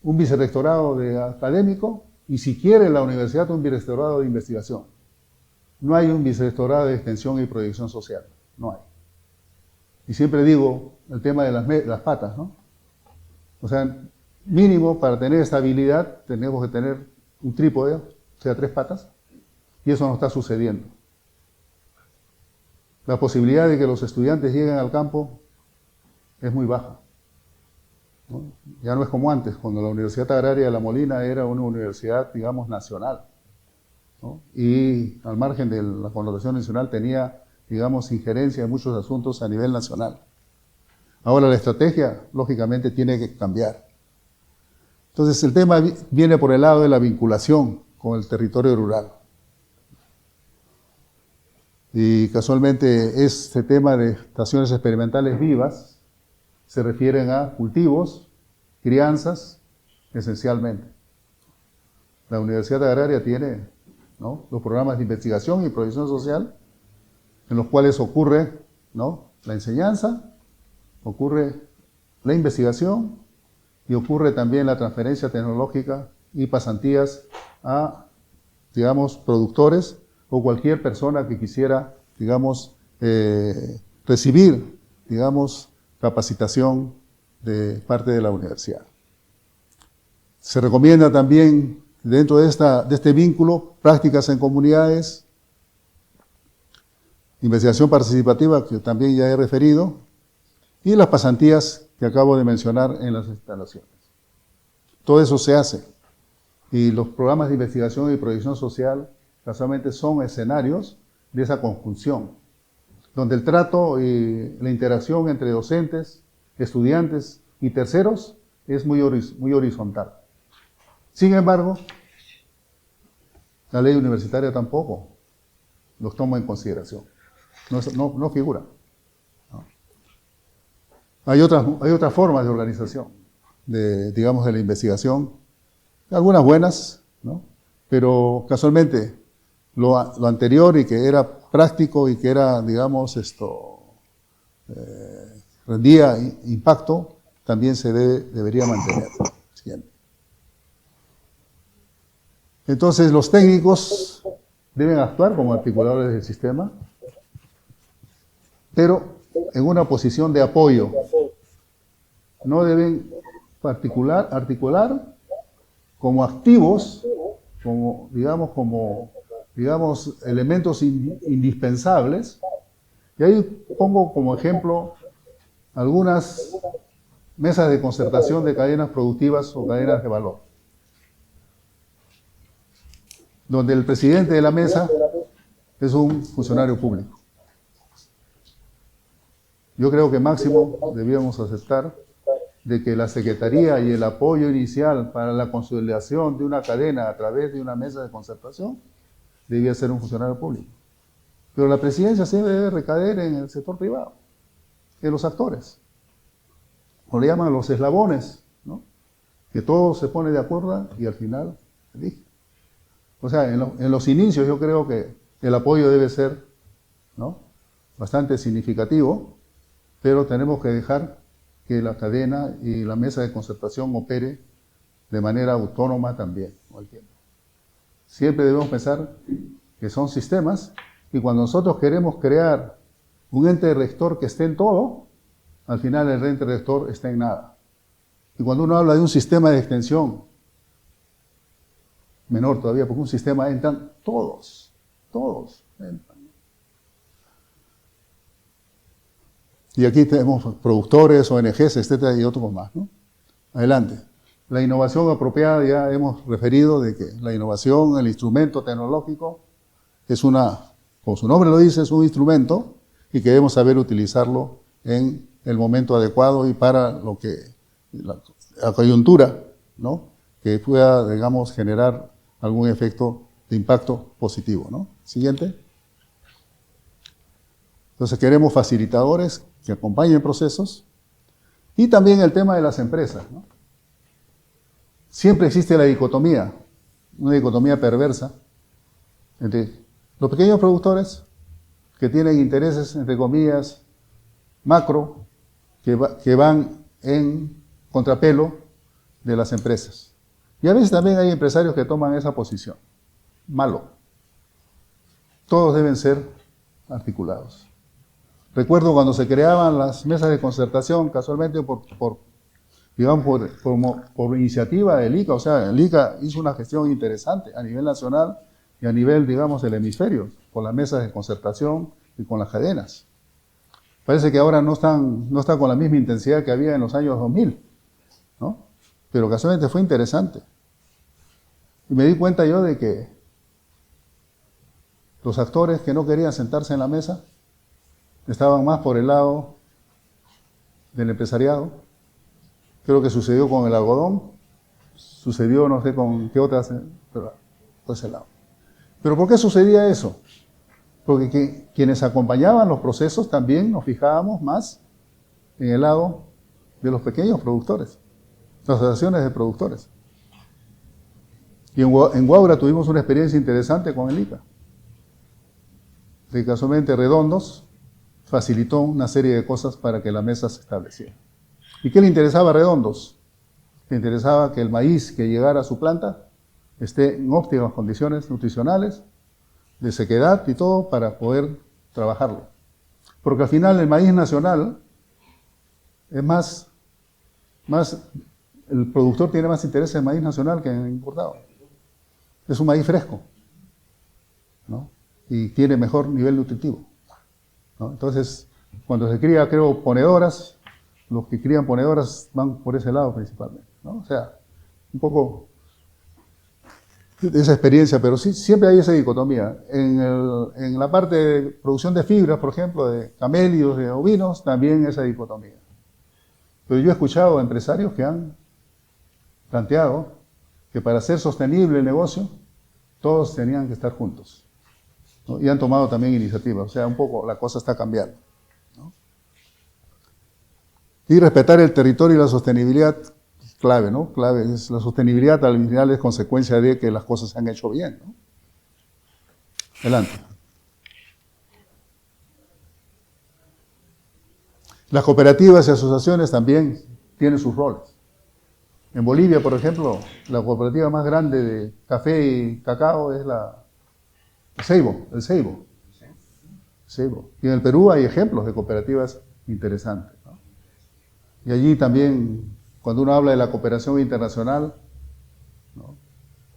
S3: un vicerrectorado académico y, si quiere la universidad, un vicerrectorado de investigación. No hay un vicerrectorado de extensión y proyección social, no hay. Y siempre digo el tema de las patas, ¿no? O sea, mínimo para tener estabilidad tenemos que tener un trípode, o sea, 3 patas, y eso no está sucediendo. La posibilidad de que los estudiantes lleguen al campo es muy baja, ¿no? Ya no es como antes, cuando la Universidad Agraria de La Molina era una universidad, digamos, nacional, ¿no? Y al margen de la connotación nacional tenía, digamos, injerencia en muchos asuntos a nivel nacional. Ahora la estrategia, lógicamente, tiene que cambiar. Entonces, el tema viene por el lado de la vinculación con el territorio rural. Y casualmente este tema de estaciones experimentales vivas se refieren a cultivos, crianzas, esencialmente. La Universidad Agraria tiene, ¿no?, los programas de investigación y proyección social, en los cuales ocurre, ¿no?, la enseñanza, ocurre la investigación y ocurre también la transferencia tecnológica y pasantías a, digamos, productores o cualquier persona que quisiera, digamos, recibir, digamos, capacitación de parte de la universidad. Se recomienda también, dentro de este vínculo, prácticas en comunidades, investigación participativa, que también ya he referido, y las pasantías que acabo de mencionar en las instalaciones. Todo eso se hace. Y los programas de investigación y proyección social casualmente son escenarios de esa conjunción, donde el trato y la interacción entre docentes, estudiantes y terceros es muy horizontal. Sin embargo, la ley universitaria tampoco los toma en consideración. No figura. ¿No? Hay otras formas de organización, digamos, de la investigación, algunas buenas, ¿no? Pero casualmente lo anterior y que era práctico y que era, digamos, rendía impacto, también se debería mantener. Siguiente. Entonces, los técnicos deben actuar como articuladores del sistema, pero en una posición de apoyo. No deben articular como activos, como elementos indispensables. Y ahí pongo como ejemplo algunas mesas de concertación de cadenas productivas o cadenas de valor, donde el presidente de la mesa es un funcionario público. Yo creo que máximo debíamos aceptar de que la Secretaría y el apoyo inicial para la consolidación de una cadena a través de una mesa de concertación debía ser un funcionario público. Pero la presidencia siempre debe recaer en el sector privado, en los actores. O le llaman los eslabones, ¿no? Que todo se pone de acuerdo y al final elige. O sea, en los inicios yo creo que el apoyo debe ser, ¿no?, bastante significativo, pero tenemos que dejar que la cadena y la mesa de concertación opere de manera autónoma también con el tiempo. Siempre debemos pensar que son sistemas y cuando nosotros queremos crear un ente rector que esté en todo, al final el ente rector está en nada. Y cuando uno habla de un sistema de extensión, menor todavía, porque un sistema entran todos entran. Y aquí tenemos productores, ONGs, etcétera, y otros más, ¿no? Adelante. La innovación apropiada, ya hemos referido de que la innovación, el instrumento tecnológico, es como su nombre lo dice, es un instrumento y que debemos saber utilizarlo en el momento adecuado y para lo que la coyuntura, ¿no?, que pueda, digamos, generar algún efecto de impacto positivo, ¿no? Siguiente. Entonces queremos facilitadores que acompañen procesos y también el tema de las empresas, ¿no? Siempre existe la dicotomía, una dicotomía perversa entre los pequeños productores que tienen intereses, entre comillas, macro, que van en contrapelo de las empresas. Y a veces también hay empresarios que toman esa posición. Malo. Todos deben ser articulados. Recuerdo cuando se creaban las mesas de concertación, casualmente por iniciativa del ICA, o sea, el ICA hizo una gestión interesante a nivel nacional y a nivel, digamos, del hemisferio, con las mesas de concertación y con las cadenas. Parece que ahora no están con la misma intensidad que había en los años 2000, ¿no? Pero casualmente fue interesante. Y me di cuenta yo de que los actores que no querían sentarse en la mesa estaban más por el lado del empresariado. Creo que sucedió con el algodón, sucedió no sé con qué otras, pero por ese lado. ¿Pero por qué sucedía eso? Porque quienes acompañaban los procesos también nos fijábamos más en el lado de los pequeños productores, las asociaciones de productores. Y en Guaura tuvimos una experiencia interesante con el ICA. Que casualmente Redondos facilitó una serie de cosas para que la mesa se estableciera. ¿Y qué le interesaba a Redondos? Le interesaba que el maíz que llegara a su planta esté en óptimas condiciones nutricionales, de sequedad y todo para poder trabajarlo. Porque al final el maíz nacional es el productor tiene más interés en el maíz nacional que en el importado. Es un maíz fresco, ¿no? Y tiene mejor nivel nutritivo, ¿no? Entonces, cuando se cría, creo, ponedoras, los que crían ponedoras van por ese lado principalmente, ¿no? O sea, un poco de esa experiencia, pero sí, siempre hay esa dicotomía. En la parte de producción de fibras, por ejemplo, de camelios, de ovinos, también esa dicotomía. Pero yo he escuchado a empresarios que han planteado que para ser sostenible el negocio, todos tenían que estar juntos, ¿no? Y han tomado también iniciativas, o sea, un poco la cosa está cambiando, ¿no? Y respetar el territorio y la sostenibilidad, clave, ¿no? Clave es la sostenibilidad, al final es consecuencia de que las cosas se han hecho bien, ¿no? Adelante. Las cooperativas y asociaciones también tienen sus roles. En Bolivia, por ejemplo, la cooperativa más grande de café y cacao es el Ceibo. Y en el Perú hay ejemplos de cooperativas interesantes, ¿no? Y allí también, cuando uno habla de la cooperación internacional, ¿no?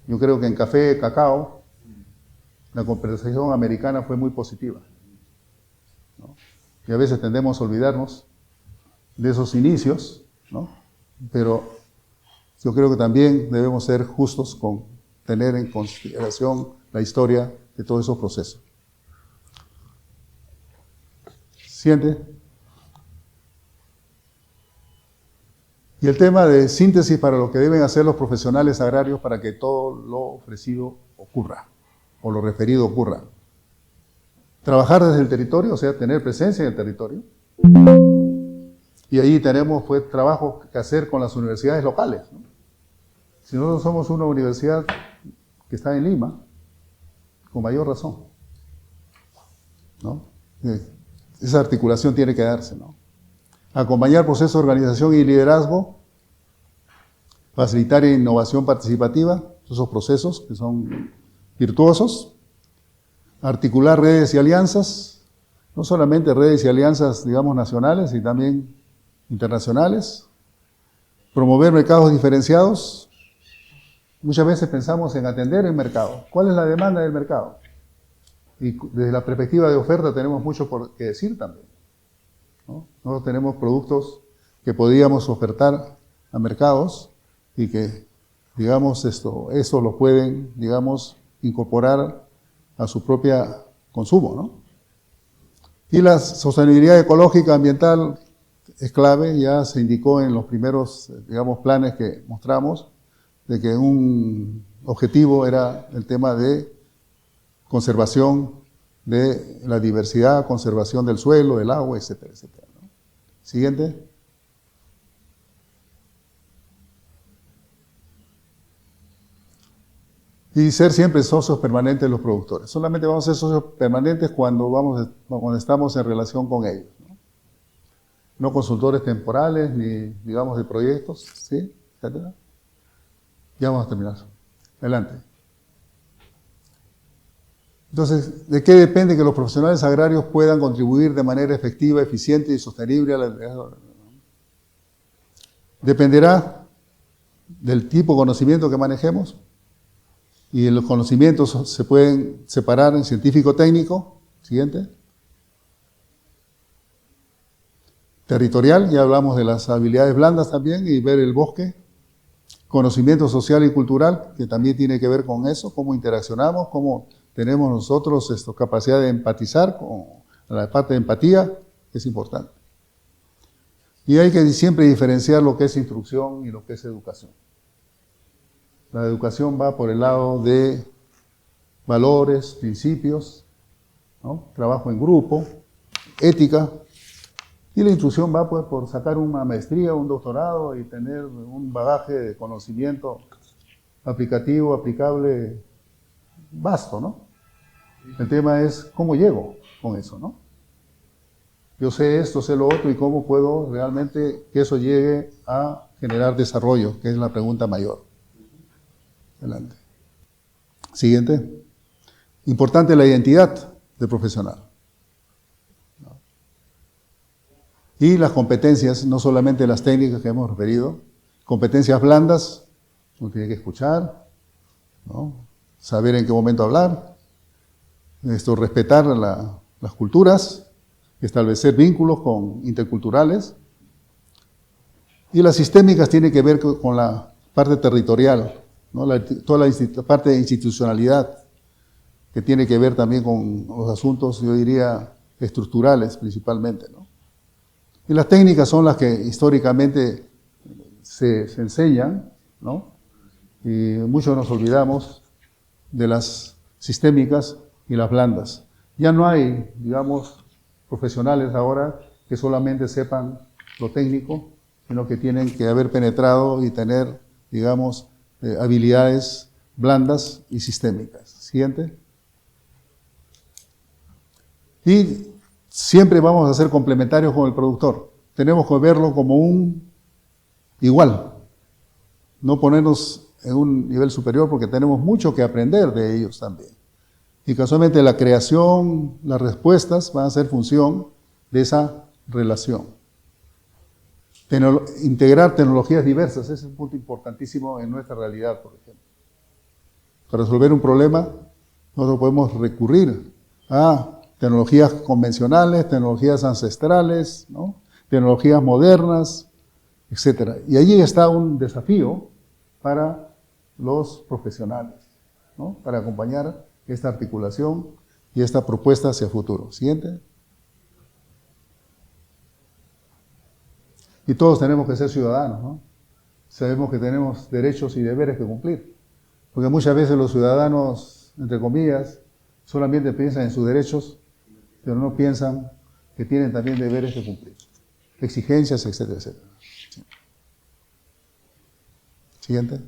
S3: Yo creo que en café y cacao, la cooperación americana fue muy positiva, ¿no? Y a veces tendemos a olvidarnos de esos inicios, ¿no? Pero yo creo que también debemos ser justos con tener en consideración la historia de todos esos procesos. Siguiente. Y el tema de síntesis para lo que deben hacer los profesionales agrarios para que todo lo ofrecido ocurra, o lo referido ocurra. Trabajar desde el territorio, o sea, tener presencia en el territorio. Y ahí tenemos pues trabajo que hacer con las universidades locales, ¿no? Si nosotros somos una universidad que está en Lima, con mayor razón, ¿no? Esa articulación tiene que darse, ¿no? Acompañar procesos de organización y liderazgo, facilitar innovación participativa, esos procesos que son virtuosos, articular redes y alianzas, no solamente redes y alianzas, digamos, nacionales, sino también internacionales, promover mercados diferenciados. Muchas veces pensamos en atender el mercado. ¿Cuál es la demanda del mercado? Y desde la perspectiva de oferta tenemos mucho por qué decir también, ¿no? Nosotros tenemos productos que podríamos ofertar a mercados y que, digamos, eso lo pueden, digamos, incorporar a su propio consumo, ¿no? Y la sostenibilidad ecológica ambiental es clave, ya se indicó en los primeros, digamos, planes que mostramos, de que un objetivo era el tema de conservación de la diversidad, conservación del suelo, del agua, etcétera, etcétera, ¿no? Siguiente. Y ser siempre socios permanentes de los productores. Solamente vamos a ser socios permanentes cuando estamos en relación con ellos, ¿no? No consultores temporales, ni, digamos, de proyectos, ¿sí? Etcétera. Ya vamos a terminar. Adelante. Entonces, ¿de qué depende que los profesionales agrarios puedan contribuir de manera efectiva, eficiente y sostenible a la... Dependerá del tipo de conocimiento que manejemos, y los conocimientos se pueden separar en científico-técnico. Siguiente. Territorial, ya hablamos de las habilidades blandas también, y ver el bosque. Conocimiento social y cultural, que también tiene que ver con eso, cómo interaccionamos, cómo tenemos nosotros capacidad de empatizar, con la parte de empatía, es importante. Y hay que siempre diferenciar lo que es instrucción y lo que es educación. La educación va por el lado de valores, principios, ¿no? Trabajo en grupo, ética, y la instrucción va pues por sacar una maestría, un doctorado y tener un bagaje de conocimiento aplicativo, aplicable, vasto, ¿no? El tema es cómo llego con eso, ¿no? Yo sé esto, sé lo otro, y cómo puedo realmente que eso llegue a generar desarrollo, que es la pregunta mayor. Adelante. Siguiente. Importante la identidad del profesional. Y las competencias, no solamente las técnicas que hemos referido, competencias blandas, uno tiene que escuchar, ¿no? Saber en qué momento hablar, respetar las culturas, establecer vínculos interculturales. Y las sistémicas tienen que ver con la parte territorial, ¿no? Toda la parte de institucionalidad, que tiene que ver también con los asuntos, yo diría, estructurales principalmente, ¿no? Y las técnicas son las que históricamente se enseñan, ¿no? Y muchos nos olvidamos de las sistémicas y las blandas. Ya no hay, digamos, profesionales ahora que solamente sepan lo técnico, sino que tienen que haber penetrado y tener, digamos, habilidades blandas y sistémicas. Siguiente. Y siempre vamos a ser complementarios con el productor. Tenemos que verlo como un igual, no ponernos en un nivel superior porque tenemos mucho que aprender de ellos también. Y casualmente la creación, las respuestas van a ser función de esa relación. Integrar tecnologías diversas, ese es un punto importantísimo en nuestra realidad, por ejemplo. Para resolver un problema, nosotros podemos recurrir a tecnologías convencionales, tecnologías ancestrales, ¿no? Tecnologías modernas, etc. Y allí está un desafío para los profesionales, ¿no? Para acompañar esta articulación y esta propuesta hacia el futuro. Siguiente. Y todos tenemos que ser ciudadanos, ¿no? Sabemos que tenemos derechos y deberes que cumplir. Porque muchas veces los ciudadanos, entre comillas, solamente piensan en sus derechos, pero no piensan que tienen también deberes que cumplir. Exigencias, etcétera, etcétera. Siguiente.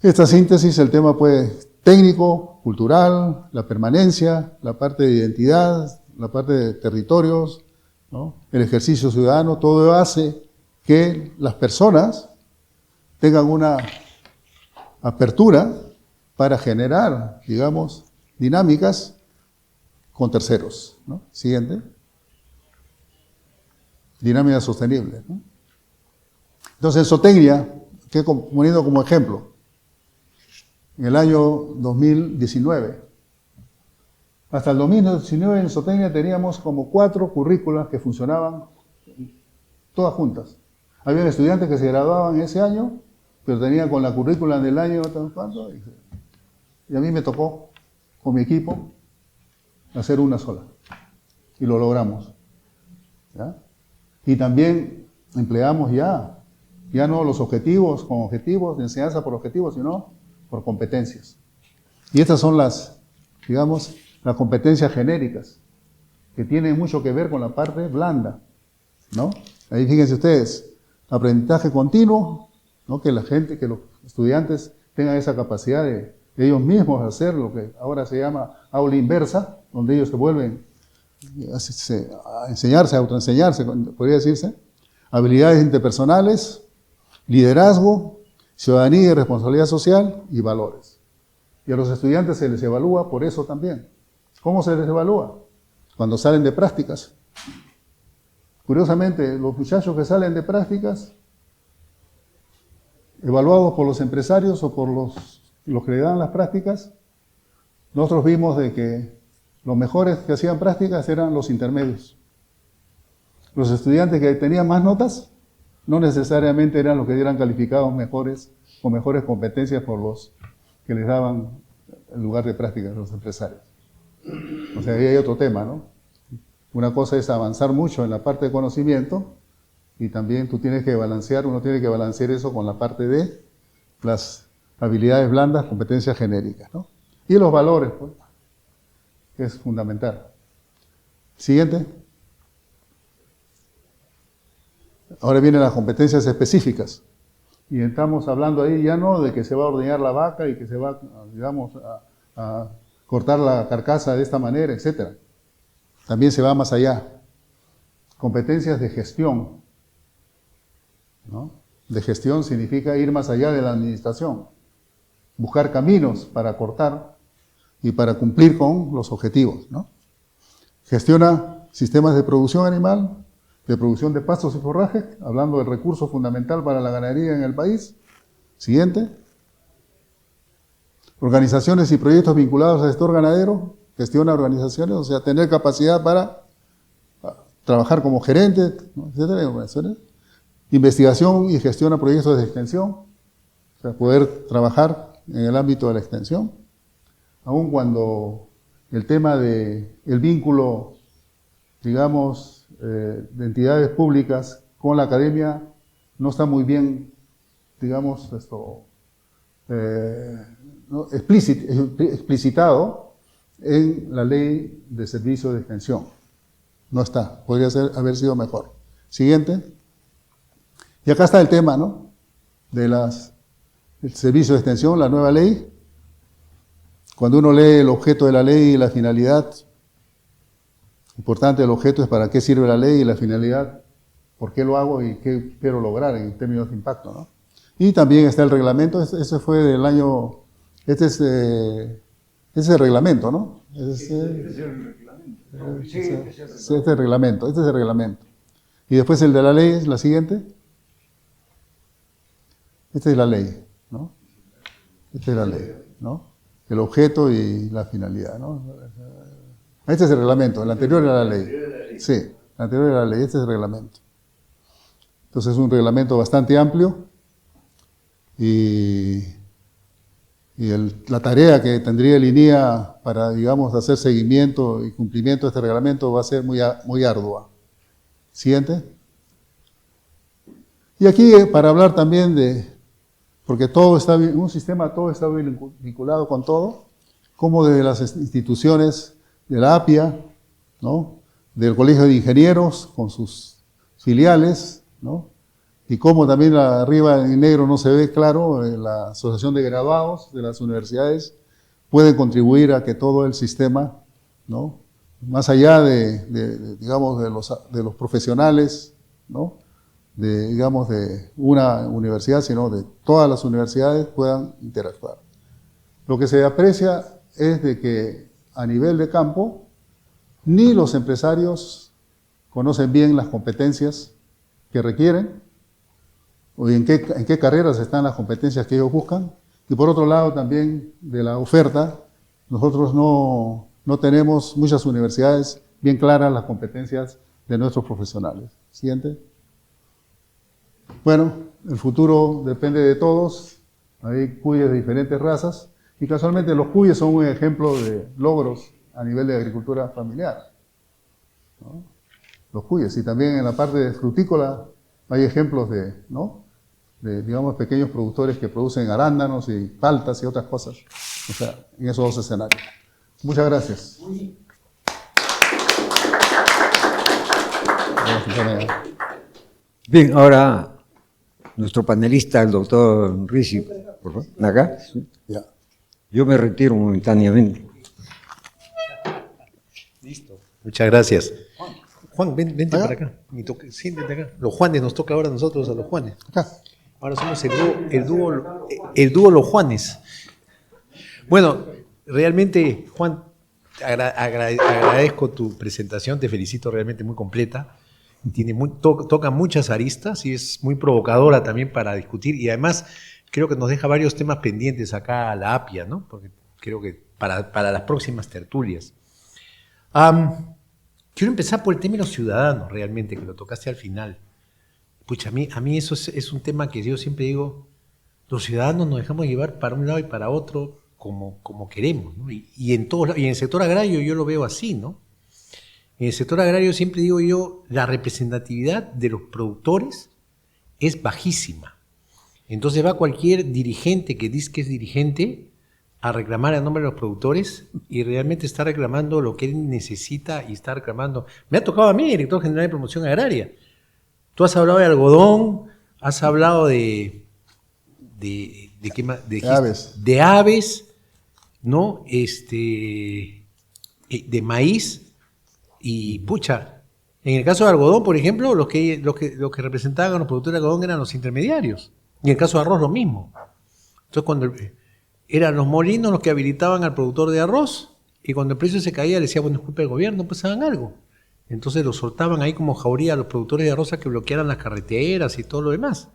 S3: Esta síntesis, el tema técnico, cultural, la permanencia, la parte de identidad, la parte de territorios, ¿no? El ejercicio ciudadano, todo hace que las personas tengan una apertura para generar, digamos, dinámicas con terceros, ¿no? Siguiente. Dinámica sostenible, ¿no? Entonces, en zootecnia, poniendo como ejemplo, en el año 2019, hasta el 2019 en zootecnia teníamos como 4 currículas que funcionaban todas juntas. Había estudiantes que se graduaban ese año, pero tenían con la currícula del año tanto, y a mí me tocó, con mi equipo, hacer una sola. Y lo logramos. ¿Ya? Y también empleamos ya no los objetivos con objetivos, de enseñanza por objetivos, sino por competencias. Y estas son las competencias genéricas, que tienen mucho que ver con la parte blanda, ¿no? Ahí fíjense ustedes, aprendizaje continuo, ¿no? Que los estudiantes tengan esa capacidad de ellos mismos hacer lo que ahora se llama aula inversa, donde ellos se vuelven a enseñarse, a autoenseñarse, podría decirse, habilidades interpersonales, liderazgo, ciudadanía y responsabilidad social y valores. Y a los estudiantes se les evalúa por eso también. ¿Cómo se les evalúa? Cuando salen de prácticas. Curiosamente, los muchachos que salen de prácticas, evaluados por los empresarios o por los que le dan las prácticas, nosotros vimos de que los mejores que hacían prácticas eran los intermedios. Los estudiantes que tenían más notas no necesariamente eran los que eran calificados mejores o mejores competencias por los que les daban el lugar de práctica, los empresarios. O sea, ahí hay otro tema, ¿no? Una cosa es avanzar mucho en la parte de conocimiento y también uno tiene que balancear eso con la parte de las habilidades blandas, competencias genéricas, ¿no? Y los valores, pues, que es fundamental. Siguiente. Ahora vienen las competencias específicas. Y estamos hablando ahí ya no de que se va a ordeñar la vaca y que se va, digamos, a cortar la carcasa de esta manera, etc. También se va más allá. Competencias de gestión, ¿no? De gestión significa ir más allá de la administración. Buscar caminos para cortar y para cumplir con los objetivos, ¿no? Gestiona sistemas de producción animal, de producción de pastos y forrajes, hablando del recurso fundamental para la ganadería en el país. Siguiente. Organizaciones y proyectos vinculados al sector ganadero, gestiona organizaciones, o sea, tener capacidad para trabajar como gerente, ¿no? Etcétera. Investigación y gestiona proyectos de extensión, o sea, poder trabajar en el ámbito de la extensión, aun cuando el tema del vínculo, digamos, de entidades públicas con la academia no está muy bien, digamos, ¿no? explicitado en la ley de servicios de extensión. No está, podría haber sido mejor. Siguiente. Y acá está el tema, ¿no? El servicio de extensión, la nueva ley. Cuando uno lee el objeto de la ley y la finalidad, importante el objeto es para qué sirve la ley y la finalidad, por qué lo hago y qué quiero lograr en términos de impacto, ¿no? Y también está el reglamento, ese fue del año, este es el reglamento, ¿no? Este es el reglamento. Y después el de la ley es la siguiente. Esta es la ley, ¿no? Esta es la ley, ¿no? El objeto y la finalidad, ¿no? Este es el reglamento, el anterior era la ley. Sí, el anterior era la ley, este es el reglamento. Entonces es un reglamento bastante amplio y la tarea que tendría el INIA para, digamos, hacer seguimiento y cumplimiento de este reglamento va a ser muy ardua. Siguiente. Y aquí para hablar también porque todo está bien, un sistema todo está vinculado con todo, como desde las instituciones de la APIA, ¿no? Del Colegio de Ingenieros con sus filiales, ¿no? Y como también arriba en negro no se ve claro, la Asociación de Graduados de las universidades puede contribuir a que todo el sistema, ¿no? Más allá digamos, de los profesionales, ¿no? Digamos, de una universidad, sino de todas las universidades puedan interactuar. Lo que se aprecia es de que a nivel de campo, ni los empresarios conocen bien las competencias que requieren, o en qué carreras están las competencias que ellos buscan, y por otro lado también de la oferta, nosotros no tenemos muchas universidades bien claras las competencias de nuestros profesionales. Siguiente. Bueno, el futuro depende de todos, hay cuyes de diferentes razas, y casualmente los cuyes son un ejemplo de logros a nivel de agricultura familiar, ¿no? Los cuyes, y también en la parte de frutícola hay ejemplos de, digamos, pequeños productores que producen arándanos y paltas y otras cosas, o sea, en esos dos escenarios. Muchas gracias.
S2: Bien, ahora nuestro panelista, el doctor Rizzi, por favor, acá.
S3: Ya.
S2: Yo me retiro momentáneamente.
S4: Listo. Muchas gracias. Juan, vente para acá. Siéntate acá. Los Juanes, nos toca ahora a nosotros, a los Juanes.
S3: Acá.
S4: Ahora somos el dúo Los Juanes. Bueno, realmente, Juan, agradezco tu presentación, te felicito, realmente muy completa. Toca muchas aristas y es muy provocadora también para discutir, y además creo que nos deja varios temas pendientes acá a la APIA, ¿no? Porque creo que para las próximas tertulias. Quiero empezar por el tema de los ciudadanos, realmente, que lo tocaste al final. Pucha, a mí eso es un tema que yo siempre digo, los ciudadanos nos dejamos llevar para un lado y para otro como queremos, ¿no? Y en el sector agrario yo lo veo así, ¿no? En el sector agrario siempre digo yo, la representatividad de los productores es bajísima. Entonces va cualquier dirigente que dice que es dirigente a reclamar a nombre de los productores y realmente está reclamando lo que él necesita y está reclamando. Me ha tocado a mí, director general de promoción agraria. Tú has hablado de algodón, has hablado de qué más, de aves, ¿no? De maíz. Y pucha, en el caso de algodón, por ejemplo, los que representaban a los productores de algodón eran los intermediarios. Y en el caso de arroz, lo mismo. Entonces, cuando eran los molinos los que habilitaban al productor de arroz, y cuando el precio se caía, le decía, bueno, es culpa del gobierno, pues hagan algo. Entonces los soltaban ahí como jauría a los productores de arroz a que bloquearan las carreteras y todo lo demás.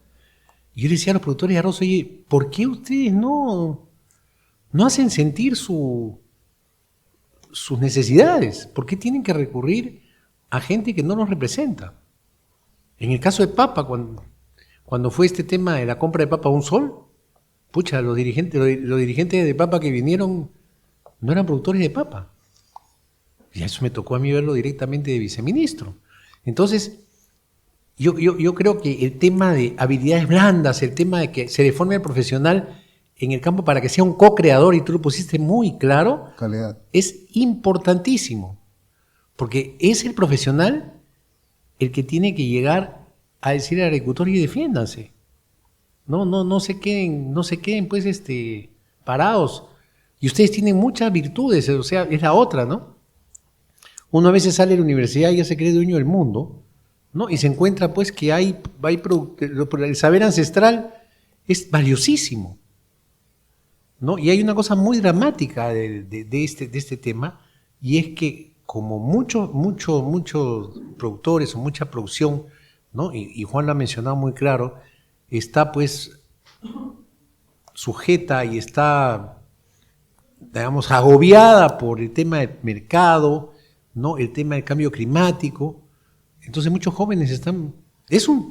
S4: Y yo le decía a los productores de arroz, oye, ¿por qué ustedes no hacen sentir sus necesidades? ¿Por qué tienen que recurrir a gente que no los representa? En el caso de papa, cuando fue este tema de la compra de papa a un sol, pucha, los dirigentes de papa que vinieron no eran productores de papa. Y eso me tocó a mí verlo directamente de viceministro. Entonces, yo creo que el tema de habilidades blandas, el tema de que se le forme al profesional en el campo para que sea un co-creador, y tú lo pusiste muy claro,
S3: Calidad.
S4: es importantísimo. Porque es el profesional el que tiene que llegar a decir al agricultor y defiéndanse. No se queden pues parados. Y ustedes tienen muchas virtudes, o sea, es la otra, ¿no? Uno a veces sale de la universidad y ya se cree dueño del mundo, ¿no? Y se encuentra pues que el saber ancestral es valiosísimo, ¿no? Y hay una cosa muy dramática de este tema, y es que como muchos productores o mucha producción, ¿no? Y Juan lo ha mencionado muy claro, está pues sujeta y está, digamos, agobiada por el tema del mercado, ¿no? El tema del cambio climático. Entonces muchos jóvenes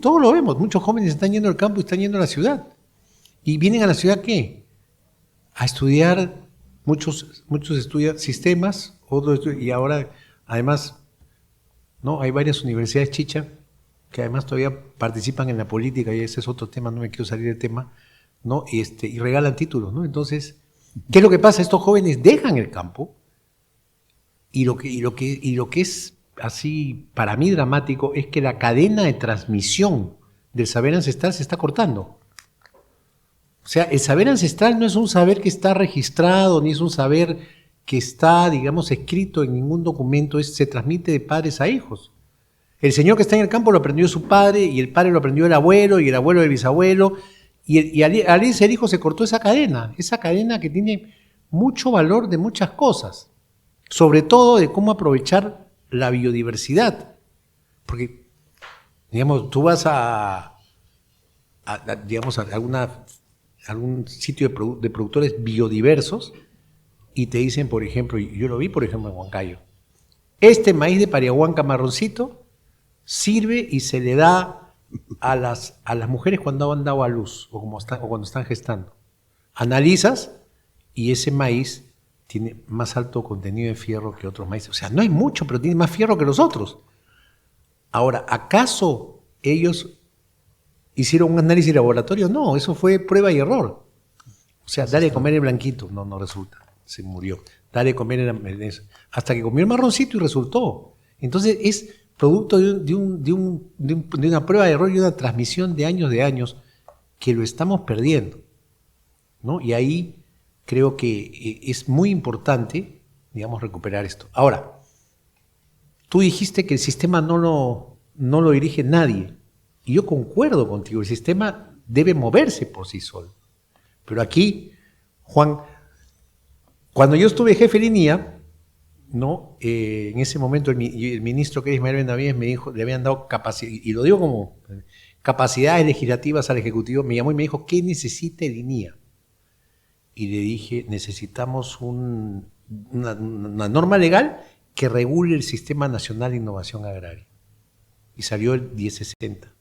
S4: todo lo vemos, muchos jóvenes están yendo al campo y están yendo a la ciudad. ¿Y vienen a la ciudad qué? A estudiar, muchos estudian sistemas, y ahora además, ¿no? Hay varias universidades chicha que además todavía participan en la política, y ese es otro tema, no me quiero salir del tema, ¿no? Y regalan títulos, ¿no? Entonces, ¿qué es lo que pasa? Estos jóvenes dejan el campo. Y lo que es así para mí dramático es que la cadena de transmisión del saber ancestral se está cortando. O sea, el saber ancestral no es un saber que está registrado, ni es un saber que está, digamos, escrito en ningún documento, se transmite de padres a hijos. El señor que está en el campo lo aprendió de su padre, y el padre lo aprendió del abuelo, y el abuelo del bisabuelo, y al irse el hijo se cortó esa cadena que tiene mucho valor de muchas cosas. Sobre todo de cómo aprovechar la biodiversidad. Porque, digamos, tú vas a algún sitio de productores biodiversos y te dicen, por ejemplo, y yo lo vi, por ejemplo, en Huancayo, este maíz de Pariahuanca marroncito sirve y se le da a las mujeres cuando han dado a luz o cuando están gestando. Analizas y ese maíz tiene más alto contenido de fierro que otros maíces. O sea, no hay mucho, pero tiene más fierro que los otros. Ahora, ¿acaso ellos hicieron un análisis de laboratorio? No, eso fue prueba y error. O sea, dale a comer el blanquito. No resulta. Se murió. Dale a comer hasta que comió el marroncito y resultó. Entonces, es producto de una prueba de error y una transmisión de años que lo estamos perdiendo, ¿no? Y ahí creo que es muy importante, digamos, recuperar esto. Ahora, tú dijiste que el sistema no lo dirige nadie, y yo concuerdo contigo, el sistema debe moverse por sí solo. Pero aquí, Juan, cuando yo estuve jefe de línea, ¿no? En ese momento el ministro que era Ismael Benavides me dijo, le habían dado capacidad, y lo digo como capacidades legislativas al Ejecutivo, me llamó y me dijo, ¿qué necesita línea? Y le dije, necesitamos una norma legal que regule el Sistema Nacional de Innovación Agraria. Y salió el 1060,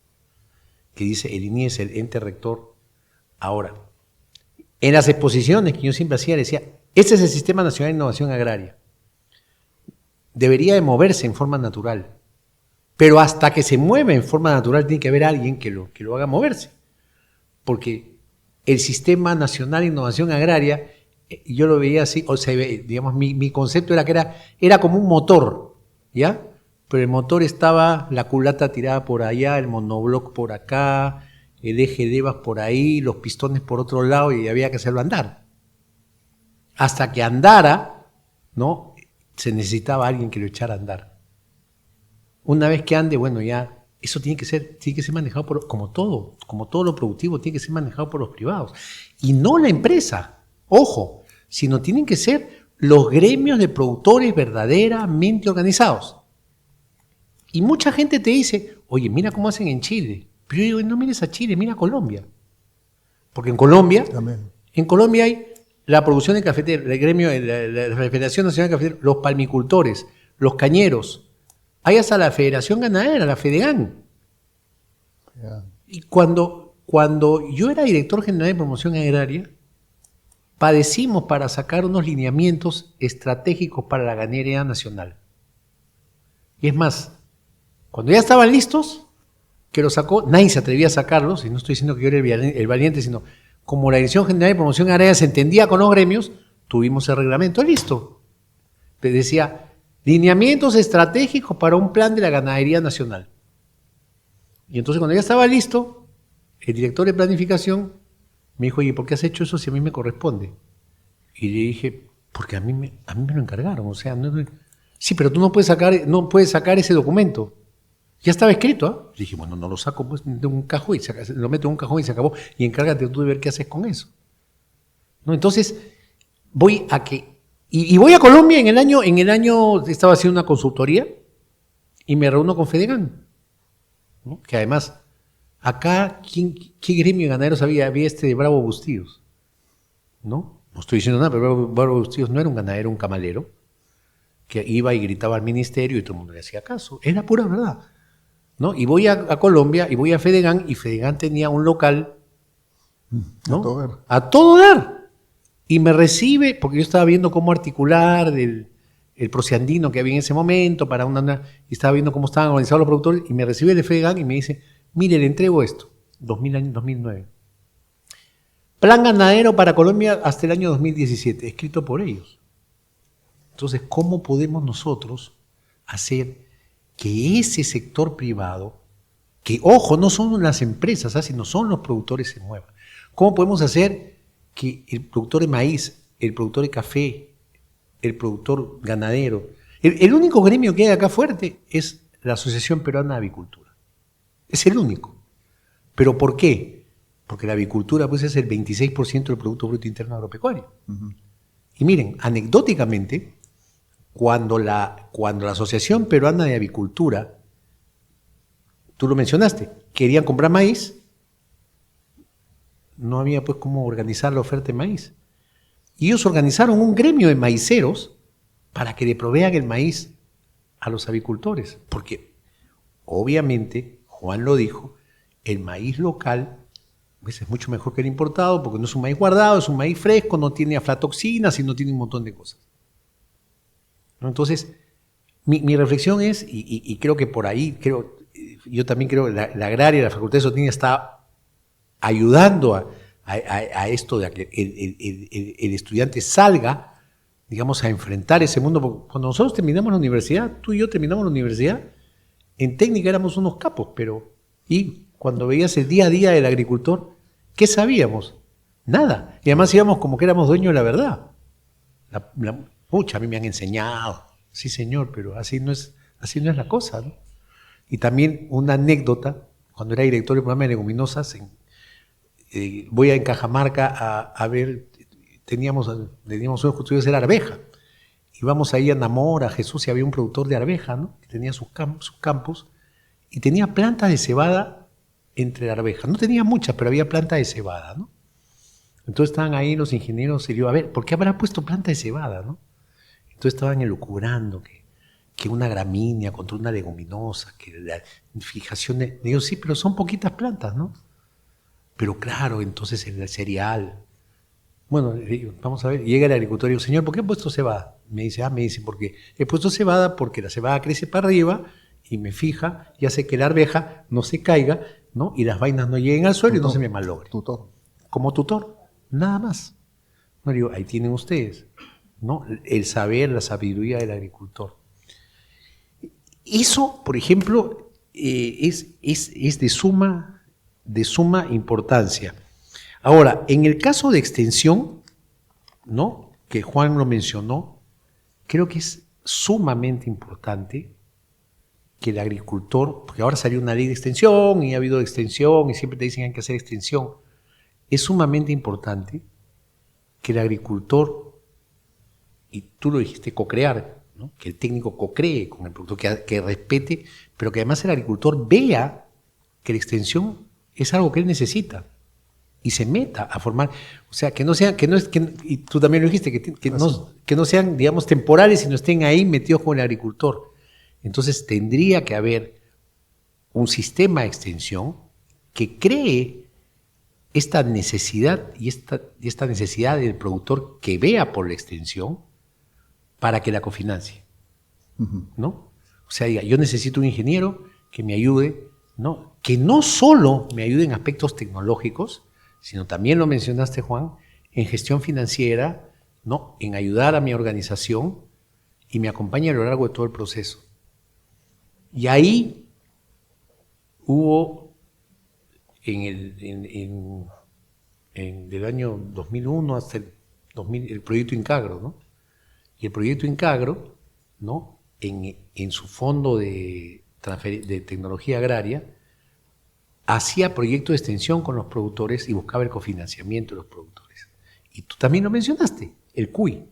S4: que dice, el INIE es el ente rector. Ahora, en las exposiciones que yo siempre hacía, le decía, este es el Sistema Nacional de Innovación Agraria. Debería de moverse en forma natural. Pero hasta que se mueva en forma natural tiene que haber alguien que lo haga moverse. Porque el Sistema Nacional de Innovación Agraria, yo lo veía así, o sea, digamos, mi concepto era que era como un motor, ¿ya? Pero el motor estaba, la culata tirada por allá, el monobloc por acá, el eje de levas por ahí, los pistones por otro lado, y había que hacerlo andar. Hasta que andara, ¿no? Se necesitaba alguien que lo echara a andar. Una vez que ande, bueno, ya eso tiene que ser manejado como todo lo productivo tiene que ser manejado por los privados. Y no la empresa, ojo, sino tienen que ser los gremios de productores verdaderamente organizados. Y mucha gente te dice, oye, mira cómo hacen en Chile. Pero yo digo, no mires a Chile, mira a Colombia. Porque en Colombia hay la producción de cafetero, el gremio, la Federación Nacional de Cafeteros, los palmicultores, los cañeros. Hay hasta la Federación Ganadera, la FEDEGAN.
S3: Ya.
S4: Y cuando yo era director general de promoción agraria, padecimos para sacar unos lineamientos estratégicos para la ganadería nacional. Y es más, cuando ya estaban listos, que lo sacó, nadie se atrevía a sacarlos, y no estoy diciendo que yo era el valiente, sino como la Dirección General de Promoción Agraria se entendía con los gremios, tuvimos el reglamento listo. Te decía, lineamientos estratégicos para un plan de la ganadería nacional. Y entonces cuando ya estaba listo, el director de planificación me dijo, oye, ¿por qué has hecho eso si a mí me corresponde? Y le dije, porque a mí me lo encargaron, o sea, sí, pero tú no puedes sacar ese documento. Ya estaba escrito, ¿ah? Le dije, bueno, no lo saco, pues de un cajón y lo meto en un cajón y se acabó. Y encárgate tú de ver qué haces con eso. ¿No? Entonces, voy a que... Y voy a Colombia en el año estaba haciendo una consultoría y me reúno con FEDEGAN, ¿no? Que además, acá, ¿qué gremio de ganaderos había? Había de Bravo Bustíos, ¿no? No estoy diciendo nada, pero Bravo Bustíos no era un ganadero, un camalero, que iba y gritaba al ministerio y todo el mundo le hacía caso. Era pura verdad, ¿no? Y voy a Colombia y voy a FEDEGAN y FEDEGAN tenía un local, ¿no? A todo dar. Y me recibe, porque yo estaba viendo cómo articular el Prociandino que había en ese momento, y estaba viendo cómo estaban organizados los productores, y me recibe de FEDEGAN y me dice, mire, le entrego esto, 2009. Plan ganadero para Colombia hasta el año 2017, escrito por ellos. Entonces, ¿cómo podemos nosotros hacer que ese sector privado, que, ojo, no son las empresas, sino son los productores, se muevan? ¿Cómo podemos hacer que el productor de maíz, el productor de café, el productor ganadero, el único gremio que hay acá fuerte es la Asociación Peruana de Avicultura? Es el único. ¿Pero por qué? Porque la avicultura pues, es el 26% del Producto Bruto Interno Agropecuario. Y miren, anecdóticamente, cuando la Asociación Peruana de Avicultura, tú lo mencionaste, querían comprar maíz, no había pues cómo organizar la oferta de maíz. Y ellos organizaron un gremio de maiceros para que le provean el maíz a los avicultores. Porque, obviamente, Juan lo dijo, el maíz local pues, es mucho mejor que el importado porque no es un maíz guardado, es un maíz fresco, no tiene aflatoxinas y no tiene un montón de cosas. ¿No? Entonces, mi reflexión es, y creo que por ahí, yo también creo que la agraria, la Facultad de Sotina está ayudando a esto de que el estudiante salga, digamos, a enfrentar ese mundo. Porque cuando nosotros terminamos la universidad, tú y yo terminamos la universidad, en técnica éramos unos capos, y cuando veías el día a día del agricultor, ¿qué sabíamos? Nada. Y además íbamos como que éramos dueños de la verdad. Pucha, a mí me han enseñado. Sí, señor, pero así no es la cosa, ¿no? Y también una anécdota, cuando era director del programa de leguminosas, voy a Cajamarca a ver, teníamos unos cultivos de arveja. Íbamos ahí a Namor, a Jesús, y había un productor de arveja, ¿no? Que tenía sus campos, y tenía plantas de cebada entre la arveja. No tenía muchas, pero había plantas de cebada, ¿no? Entonces estaban ahí los ingenieros y yo, a ver, ¿por qué habrá puesto planta de cebada, no? Entonces estaban elucubrando que una gramínea contra una leguminosa, que la fijación de... Digo, sí, pero son poquitas plantas, ¿no? Pero claro, entonces el cereal... Bueno, vamos a ver, llega el agricultor y digo, señor, ¿por qué he puesto cebada? Me dice, porque he puesto cebada porque la cebada crece para arriba y me fija y hace que la arveja no se caiga, ¿no? Y las vainas no lleguen al suelo y no se me malogren. Como tutor, nada más. No digo, ahí tienen ustedes, ¿no? El saber, la sabiduría del agricultor. Eso, por ejemplo, es de suma importancia. Ahora, en el caso de extensión, ¿no? Que Juan lo mencionó, creo que es sumamente importante que el agricultor, porque ahora salió una ley de extensión y ha habido extensión y siempre te dicen que hay que hacer extensión, es sumamente importante que el agricultor, y tú lo dijiste, co-crear, ¿no? Que el técnico co-cree con el productor, que respete, pero que además el agricultor vea que la extensión es algo que él necesita y se meta a formar, o sea, que no sean, y tú también lo dijiste, que no sean, digamos, temporales, sino estén ahí metidos con el agricultor. Entonces tendría que haber un sistema de extensión que cree esta necesidad y esta necesidad del productor que vea por la extensión para que la cofinancie, ¿no? O sea, diga, yo necesito un ingeniero que me ayude, ¿no? Que no solo me ayude en aspectos tecnológicos, sino también lo mencionaste, Juan, en gestión financiera, ¿no? En ayudar a mi organización y me acompañe a lo largo de todo el proceso. Y ahí hubo del año 2001 hasta el proyecto Incagro, ¿no? Y el proyecto Incagro, ¿no? En su fondo de tecnología agraria, hacía proyectos de extensión con los productores y buscaba el cofinanciamiento de los productores. Y tú también lo mencionaste, el CUI,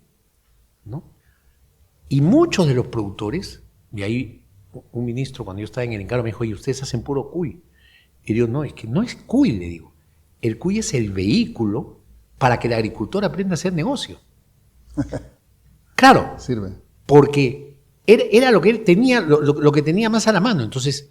S4: ¿no? Y muchos de los productores, y ahí un ministro cuando yo estaba en el encargo me dijo, oye, ustedes hacen puro CUI. Y digo, no, es que no es CUI, le digo. El CUI es el vehículo para que el agricultor aprenda a hacer negocio. Claro,
S3: Sirve.
S4: porque era lo que él tenía, lo que tenía más a la mano. Entonces,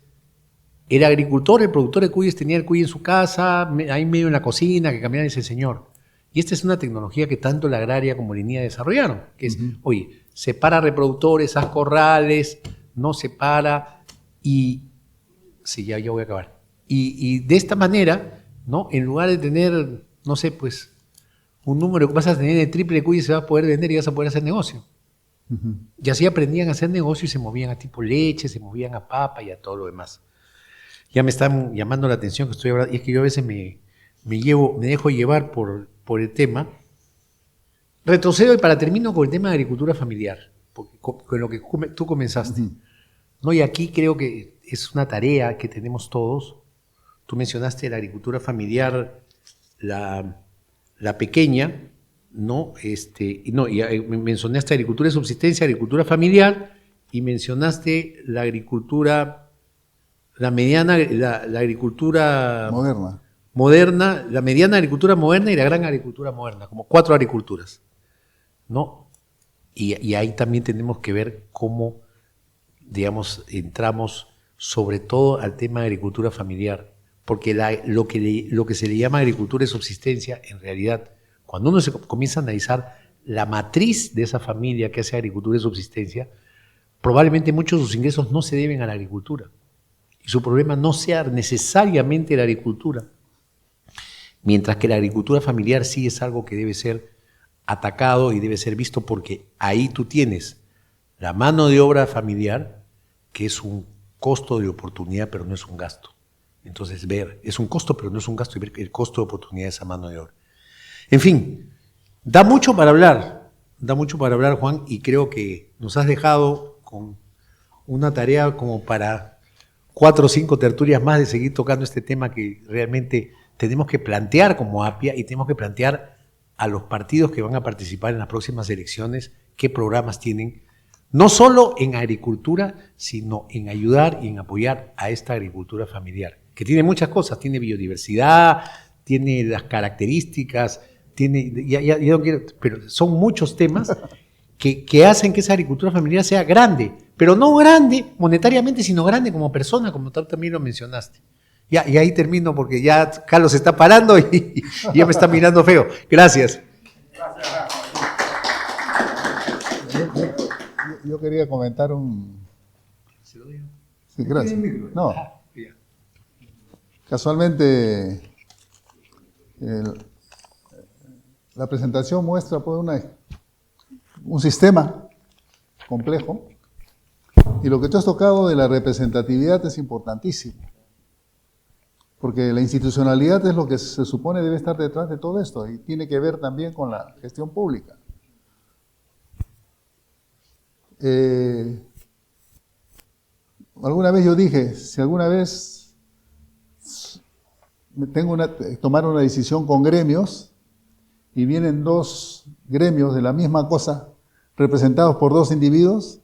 S4: el agricultor, el productor de cuyes tenía el cuy en su casa, ahí medio en la cocina, que cambiaba ese señor. Y esta es una tecnología que tanto la agraria como la INIA desarrollaron, que es, oye, separa reproductores, haz corrales, no separa, y sí, ya voy a acabar. Y de esta manera, ¿no? En lugar de tener, no sé, pues, un número que vas a tener el triple de cuyes, se va a poder vender y vas a poder hacer negocio. Y así aprendían a hacer negocio y se movían a tipo leche, se movían a papa y a todo lo demás. Ya me están llamando la atención que estoy hablando, y es que yo a veces me dejo llevar por el tema. Retrocedo y para termino con el tema de agricultura familiar, porque con lo que tú comenzaste. ¿No? Y aquí creo que es una tarea que tenemos todos. Tú mencionaste la agricultura familiar, la pequeña, ¿no? Mencionaste agricultura de subsistencia, agricultura familiar, y mencionaste la agricultura... La mediana, la agricultura moderna, la mediana agricultura moderna y la gran agricultura moderna, como 4 agriculturas, ¿no? Y ahí también tenemos que ver cómo, digamos, entramos sobre todo al tema de agricultura familiar, porque lo que se le llama agricultura de subsistencia, en realidad, cuando uno se comienza a analizar la matriz de esa familia que hace agricultura de subsistencia, probablemente muchos de sus ingresos no se deben a la agricultura. Y su problema no sea necesariamente la agricultura, mientras que la agricultura familiar sí es algo que debe ser atacado y debe ser visto porque ahí tú tienes la mano de obra familiar, que es un costo de oportunidad, pero no es un gasto. Entonces es un costo, pero no es un gasto, y ver el costo de oportunidad de esa mano de obra. En fin, da mucho para hablar, Juan, y creo que nos has dejado con una tarea como para 4 o 5 tertulias más de seguir tocando este tema que realmente tenemos que plantear como APIA y tenemos que plantear a los partidos que van a participar en las próximas elecciones qué programas tienen, no solo en agricultura, sino en ayudar y en apoyar a esta agricultura familiar, que tiene muchas cosas, tiene biodiversidad, tiene las características, tiene, ya no quiero, pero son muchos temas que hacen que esa agricultura familiar sea grande, pero no grande monetariamente, sino grande como persona, como tú también lo mencionaste. Y ahí termino porque ya Carlos se está parando y ya me está mirando feo. Gracias.
S3: Yo quería comentar un...
S4: ¿Se lo digo?
S3: Sí, gracias. No. Casualmente, la presentación muestra pues, un sistema complejo, y lo que tú has tocado de la representatividad es importantísimo, porque la institucionalidad es lo que se supone debe estar detrás de todo esto, y tiene que ver también con la gestión pública. Alguna vez yo dije, si alguna vez tomar una decisión con gremios, y vienen 2 gremios de la misma cosa, representados por 2 individuos,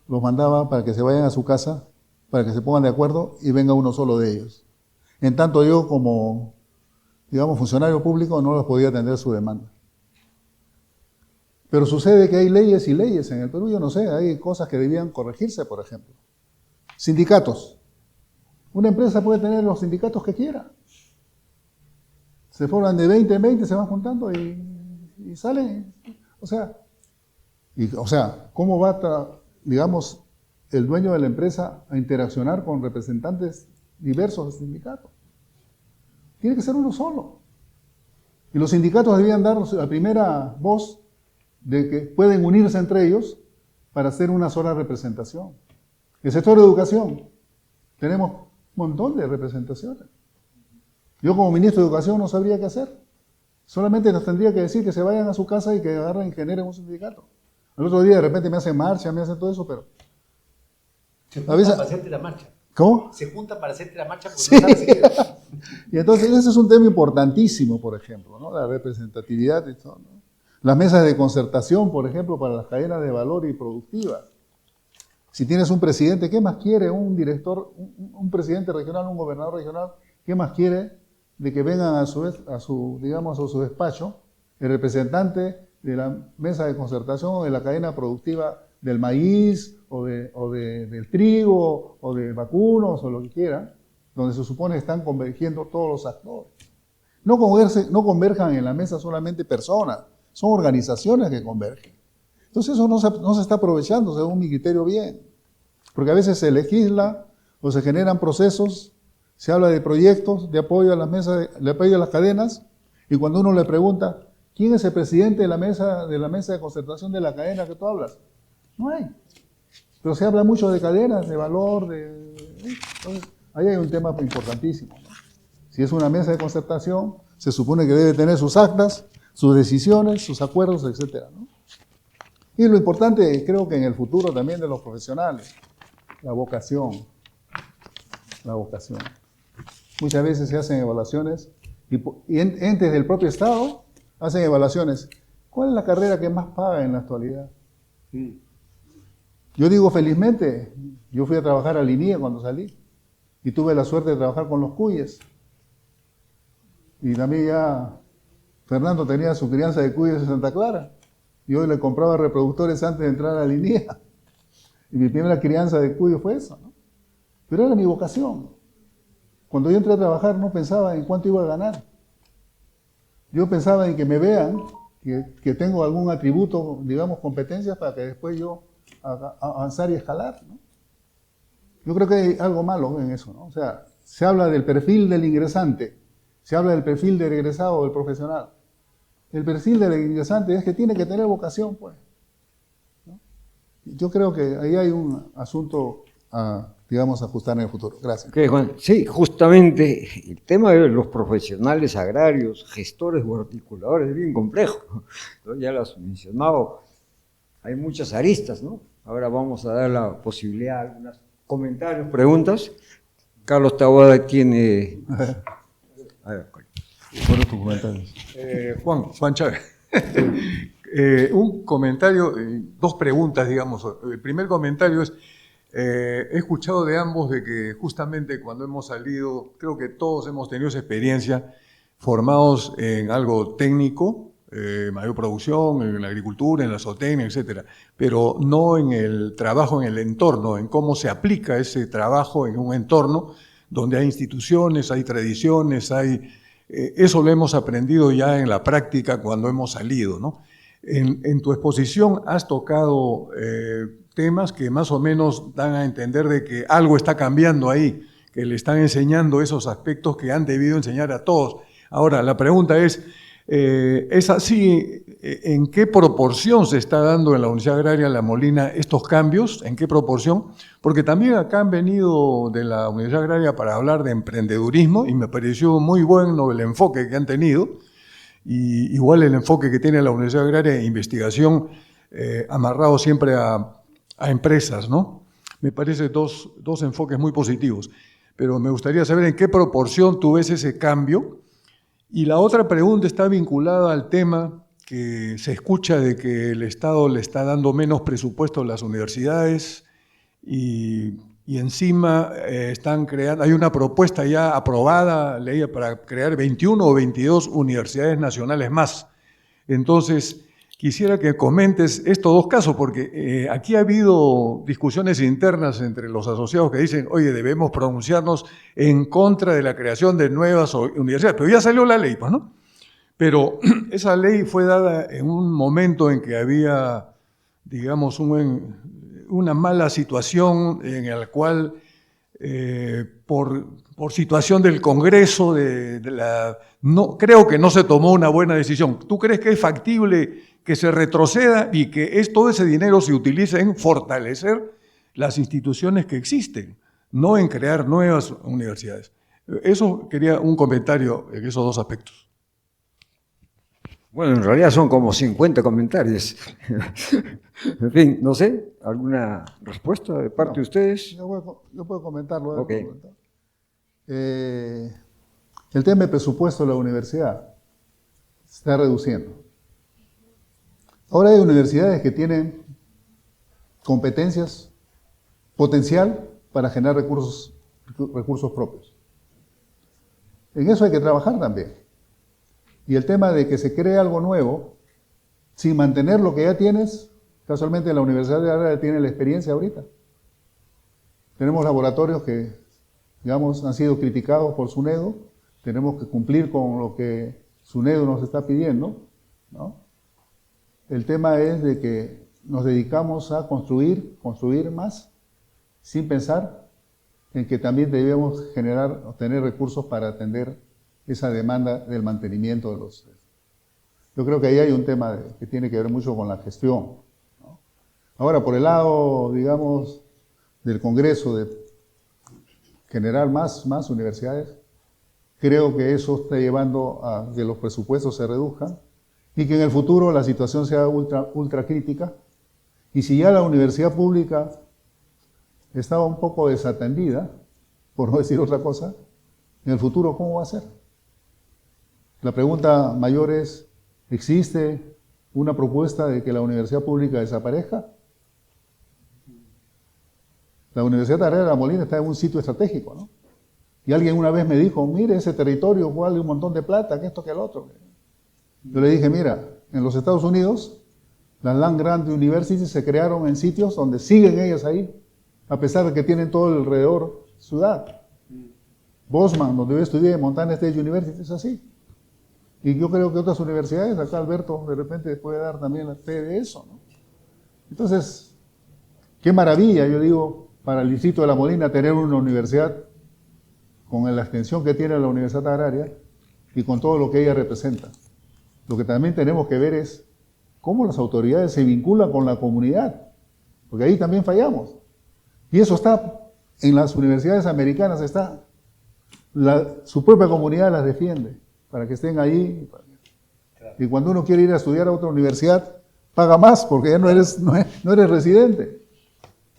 S3: los mandaba para que se vayan a su casa, para que se pongan de acuerdo y venga uno solo de ellos. En tanto yo como, digamos, funcionario público no les podía atender su demanda. Pero sucede que hay leyes y leyes en el Perú, yo no sé, hay cosas que debían corregirse, por ejemplo. Sindicatos. Una empresa puede tener los sindicatos que quiera. Se forman de 20 en 20, se van juntando y salen. O sea, ¿cómo va, digamos, el dueño de la empresa a interaccionar con representantes diversos del sindicato? Tiene que ser uno solo. Y los sindicatos debían dar la primera voz de que pueden unirse entre ellos para hacer una sola representación. El sector de educación, tenemos un montón de representaciones. Yo como ministro de Educación no sabría qué hacer. Solamente nos tendría que decir que se vayan a su casa y que agarren y generen un sindicato. Al otro día de repente me hacen marcha, me hacen todo eso, pero...
S4: Se juntan para hacerte la marcha.
S3: ¿Cómo?
S4: Se juntan para hacerte la marcha porque
S3: Sí.
S4: no sabes si quieres.
S3: Y entonces ese es un tema importantísimo, por ejemplo, ¿no? La representatividad y todo, ¿no? Las mesas de concertación, por ejemplo, para las cadenas de valor y productivas. Si tienes un presidente, ¿qué más quiere un director, un presidente regional, un gobernador regional? ¿Qué más quiere de que vengan a su despacho el representante de la mesa de concertación o de la cadena productiva del maíz del trigo o de vacunos o lo que quieran, donde se supone que están convergiendo todos los actores? No converjan en la mesa solamente personas, son organizaciones que convergen. Entonces eso no se está aprovechando, según mi criterio, bien. Porque a veces se legisla o se generan procesos, se habla de proyectos de apoyo a las mesas, de apoyo a las cadenas, y cuando uno le pregunta, ¿quién es el presidente de la mesa de concertación de la cadena que tú hablas? No hay. Pero se habla mucho de cadenas, de valor, entonces, ahí hay un tema importantísimo, ¿no? Si es una mesa de concertación, se supone que debe tener sus actas, sus decisiones, sus acuerdos, etcétera, ¿no? Y lo importante, creo que en el futuro también de los profesionales, la vocación. La vocación. Muchas veces se hacen evaluaciones y entes del propio Estado hacen evaluaciones. ¿Cuál es la carrera que más paga en la actualidad? Yo digo felizmente, yo fui a trabajar a Linía cuando salí y tuve la suerte de trabajar con los cuyes. Y también ya Fernando tenía su crianza de cuyes en Santa Clara. Y hoy le compraba reproductores antes de entrar a Linía. Y mi primera crianza de cuyo fue eso, ¿no? Pero era mi vocación. Cuando yo entré a trabajar no pensaba en cuánto iba a ganar. Yo pensaba en que me vean, que tengo algún atributo, digamos, competencias para que después yo avanzar y escalar, ¿no? Yo creo que hay algo malo en eso, ¿no? O sea, se habla del perfil del ingresante, se habla del perfil del egresado o del profesional. El perfil del ingresante es que tiene que tener vocación, pues, ¿no? Yo creo que ahí hay un asunto a, digamos, ajustar en el futuro. Gracias.
S2: Okay, Juan. Sí, justamente el tema de los profesionales agrarios, gestores o articuladores es bien complejo, ¿no? Ya lo has mencionado, hay muchas aristas, ¿no? Ahora vamos a dar la posibilidad a algunos comentarios, preguntas. Carlos Taboada tiene... A ver,
S3: Bueno, tus comentarios.
S1: Juan Chávez. Un comentario, dos preguntas, digamos. El primer comentario es, he escuchado de ambos de que justamente cuando hemos salido, creo que todos hemos tenido esa experiencia, formados en algo técnico, mayor producción, en la agricultura, en la zootecnia, etcétera, pero no en el trabajo en el entorno, en cómo se aplica ese trabajo en un entorno donde hay instituciones, hay tradiciones, eso lo hemos aprendido ya en la práctica cuando hemos salido, ¿no? En tu exposición has tocado temas que más o menos dan a entender de que algo está cambiando ahí, que le están enseñando esos aspectos que han debido enseñar a todos. Ahora, la pregunta es así, ¿en qué proporción se está dando en la Universidad Agraria La Molina estos cambios? ¿En qué proporción? Porque también acá han venido de la Universidad Agraria para hablar de emprendedurismo y me pareció muy bueno el enfoque que han tenido, y igual el enfoque que tiene la Universidad Agraria de investigación amarrado siempre a empresas, ¿no? Me parece dos enfoques muy positivos, pero me gustaría saber en qué proporción tú ves ese cambio. Y la otra pregunta está vinculada al tema que se escucha de que el Estado le está dando menos presupuesto a las universidades y encima están creando, hay una propuesta ya aprobada, ley para crear 21 o 22 universidades nacionales más. Entonces, quisiera que comentes estos dos casos, porque aquí ha habido discusiones internas entre los asociados que dicen, oye, debemos pronunciarnos en contra de la creación de nuevas universidades, pero ya salió la ley, pues, ¿no? Pero esa ley fue dada en un momento en que había, digamos, una mala situación en la cual, por situación del Congreso, no, creo que no se tomó una buena decisión. ¿Tú crees que es factible que se retroceda y que todo ese dinero se utilice en fortalecer las instituciones que existen, no en crear nuevas universidades? Eso quería un comentario en esos dos aspectos.
S2: Bueno, en realidad son como 50 comentarios. En fin, no sé, ¿alguna respuesta de parte de ustedes?
S3: Yo puedo comentarlo.
S2: Ok.
S3: El tema del presupuesto de la universidad se está reduciendo. Ahora hay universidades que tienen competencias, potencial para generar recursos propios. En eso hay que trabajar también. Y el tema de que se cree algo nuevo, sin mantener lo que ya tienes, casualmente la Universidad de Agraria tiene la experiencia ahorita. Tenemos laboratorios que, digamos, han sido criticados por SUNEDU, tenemos que cumplir con lo que SUNEDU nos está pidiendo, ¿no? El tema es de que nos dedicamos a construir más, sin pensar en que también debemos obtener recursos para atender esa demanda del mantenimiento de los... Yo creo que ahí hay un tema que tiene que ver mucho con la gestión, ¿no? Ahora, por el lado, digamos, del Congreso, de generar más universidades, creo que eso está llevando a que los presupuestos se reduzcan y que en el futuro la situación sea ultra crítica. Y si ya la universidad pública estaba un poco desatendida, por no decir otra cosa, en el futuro, ¿cómo va a ser? La pregunta mayor es, ¿existe una propuesta de que la universidad pública desaparezca? La Universidad Agraria de La Molina está en un sitio estratégico, ¿no? Y alguien una vez me dijo, mire, ese territorio vale un montón de plata, que esto, que el otro. Yo le dije, mira, en los Estados Unidos, las Land Grant Universities se crearon en sitios donde siguen ellas ahí, a pesar de que tienen todo alrededor ciudad. Bosman, donde yo estudié, Montana State University, es así. Y yo creo que otras universidades, acá Alberto de repente puede dar también la fe de eso, ¿no? Entonces, qué maravilla, yo digo, para el Distrito de La Molina tener una universidad con la extensión que tiene la Universidad Agraria y con todo lo que ella representa. Lo que también tenemos que ver es cómo las autoridades se vinculan con la comunidad, porque ahí también fallamos. Y eso está en las universidades americanas, su propia comunidad las defiende, para que estén ahí. Y cuando uno quiere ir a estudiar a otra universidad, paga más, porque ya no eres residente,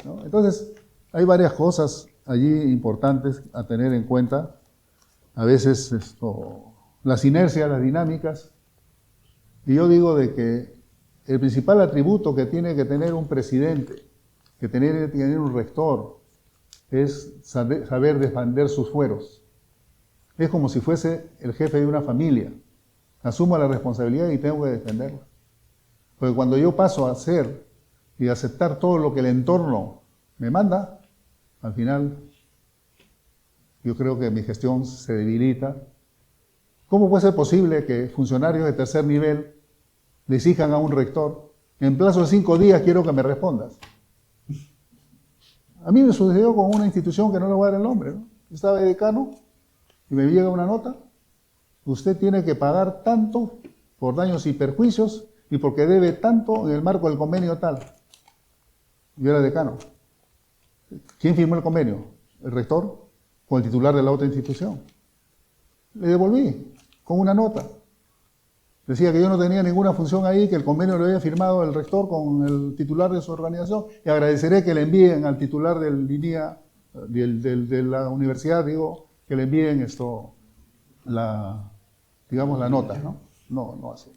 S3: ¿no? Entonces, hay varias cosas allí importantes a tener en cuenta. A veces las inercias, las dinámicas. Y yo digo de que el principal atributo que tiene que tener un presidente, que tiene que tener un rector, es saber defender sus fueros. Es como si fuese el jefe de una familia. Asumo la responsabilidad y tengo que defenderla. Porque cuando yo paso a hacer y aceptar todo lo que el entorno me manda, al final yo creo que mi gestión se debilita. ¿Cómo puede ser posible que funcionarios de tercer nivel le exijan a un rector, en plazo de 5 días quiero que me respondas? A mí me sucedió con una institución que no le voy a dar el nombre, ¿no? Yo estaba de decano y me llega una nota, usted tiene que pagar tanto por daños y perjuicios y porque debe tanto en el marco del convenio tal. Yo era decano. ¿Quién firmó el convenio? ¿El rector o el titular de la otra institución? Le devolví con una nota. Decía que yo no tenía ninguna función ahí, que el convenio lo había firmado el rector con el titular de su organización, y agradeceré que le envíen al titular del LINIA, de la universidad, digo, que le envíen la nota, ¿no? No así.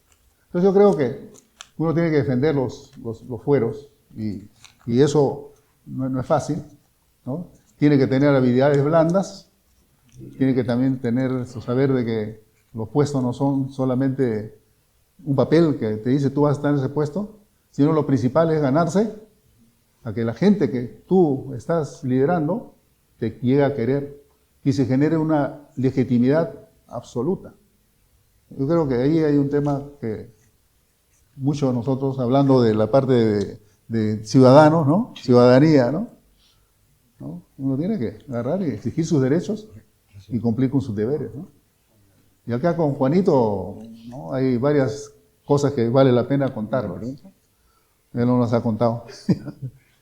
S3: Entonces yo creo que uno tiene que defender los fueros, y eso no es fácil, ¿no? Tiene que tener habilidades blandas, tiene que también tener su saber de que los puestos no son solamente un papel que te dice tú vas a estar en ese puesto, sino lo principal es ganarse a que la gente que tú estás liderando te llegue a querer y se genere una legitimidad absoluta. Yo creo que ahí hay un tema que muchos de nosotros, hablando de la parte de ciudadanos, ¿no? Ciudadanía, ¿no? Uno tiene que agarrar y exigir sus derechos y cumplir con sus deberes, ¿no? Y acá con Juanito, ¿no? Hay varias cosas que vale la pena contar, ¿no? Él no nos ha contado.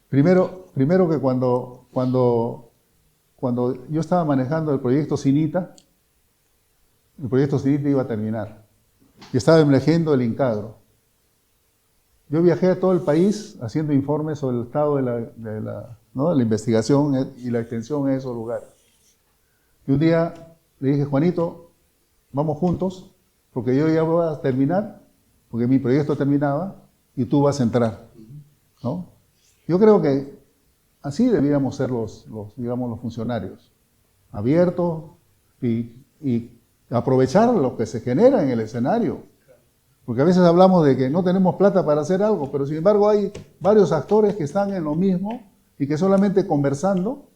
S3: Primero que cuando yo estaba manejando el proyecto Cinita iba a terminar y estaba emergiendo el Incagro. Yo viajé a todo el país haciendo informes sobre el estado de la investigación y la extensión en esos lugares. Y un día le dije, Juanito, vamos juntos, porque yo ya voy a terminar, porque mi proyecto terminaba, y tú vas a entrar, ¿no? Yo creo que así debíamos ser los funcionarios, abiertos y aprovechar lo que se genera en el escenario. Porque a veces hablamos de que no tenemos plata para hacer algo, pero sin embargo hay varios actores que están en lo mismo y que solamente conversando,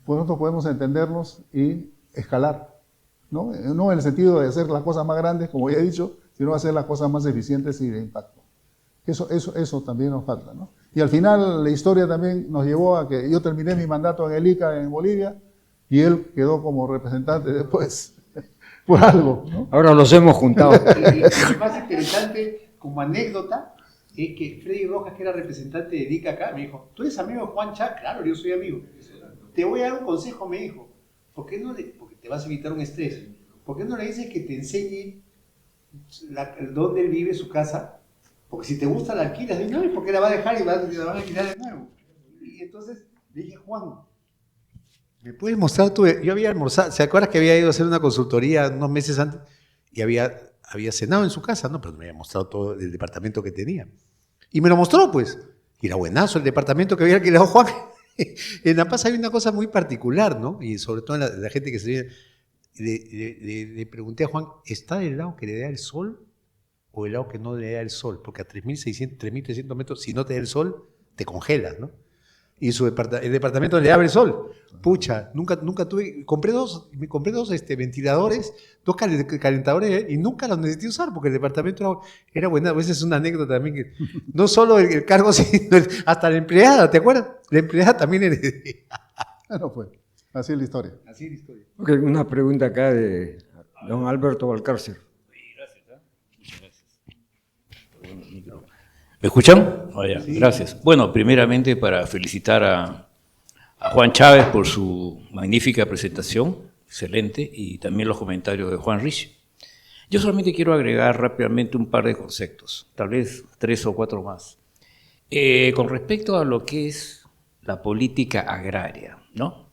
S3: pues nosotros podemos entendernos y escalar, ¿no? No en el sentido de hacer las cosas más grandes, como ya he dicho, sino hacer las cosas más eficientes y de impacto. Eso también nos falta, ¿no? Y al final la historia también nos llevó a que yo terminé mi mandato en el ICA en Bolivia y él quedó como representante después. Por algo, ¿no?
S2: Ahora los hemos juntado.
S4: Lo más interesante, como anécdota, es que Freddy Rojas, que era representante de DICA acá, me dijo, ¿tú eres amigo de Juan Chá? Claro, yo soy amigo. Te voy a dar un consejo, me dijo. Porque te vas a evitar un estrés. ¿Por qué no le dices que te enseñe dónde él vive, su casa? Porque si te gusta la alquilas de una vez, ¿por qué la va a dejar y la van a alquilar de nuevo? Y entonces le dije, Juan, ¿me puedes mostrar tú? Yo había almorzado, ¿se acuerdas que había ido a hacer una consultoría unos meses antes? Y había cenado en su casa, ¿no? Pero me había mostrado todo el departamento que tenía. Y me lo mostró, pues. Y era buenazo el departamento que había alquilado Juan. En La Paz hay una cosa muy particular, ¿no? Y sobre todo en la gente que se viene. Le pregunté a Juan, ¿está del lado que le da el sol o del lado que no le da el sol? Porque a 3.300 metros, si no te da el sol, te congelas, ¿no? Y el departamento le abre el sol. Pucha, nunca tuve. Me compré dos ventiladores, dos calentadores, y nunca los necesité usar porque el departamento era bueno. A veces es una anécdota también que no solo el cargo, sino hasta la empleada, ¿te acuerdas? La empleada también era.
S3: No fue. Así es la historia.
S4: Así es la historia.
S2: Okay, una pregunta acá de don Alberto Valcárcel.
S5: ¿Me escuchan? Oh, ya, sí. Gracias. Bueno, primeramente para felicitar a Juan Chávez por su magnífica presentación, excelente, y también los comentarios de Juan Rich. Yo solamente quiero agregar rápidamente un par de conceptos, tal vez 3 o 4 más. Con respecto a lo que es la política agraria, ¿no?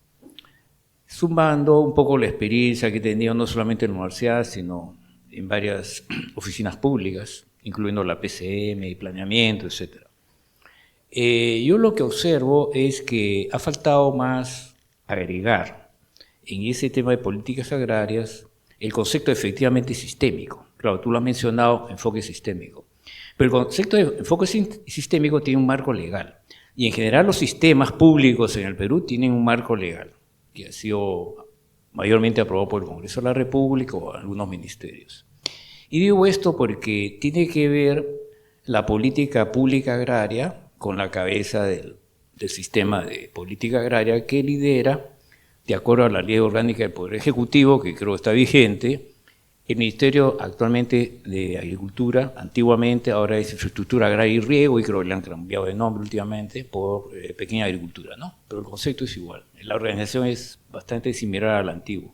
S5: Sumando un poco la experiencia que he tenido no solamente en la universidad, sino en varias oficinas públicas, incluyendo la PCM y planeamiento, etc. Yo lo que observo es que ha faltado más agregar en ese tema de políticas agrarias el concepto efectivamente sistémico. Claro, tú lo has mencionado, enfoque sistémico. Pero el concepto de enfoque sistémico tiene un marco legal. Y en general los sistemas públicos en el Perú tienen un marco legal, que ha sido mayormente aprobado por el Congreso de la República o algunos ministerios. Y digo esto porque tiene que ver la política pública agraria con la cabeza del sistema de política agraria que lidera, de acuerdo a la Ley Orgánica del Poder Ejecutivo, que creo está vigente, el Ministerio actualmente de Agricultura, antiguamente, ahora es Infraestructura Agraria y Riego, y creo que le han cambiado de nombre últimamente por Pequeña Agricultura, ¿no? Pero el concepto es igual, la organización es bastante similar al antiguo.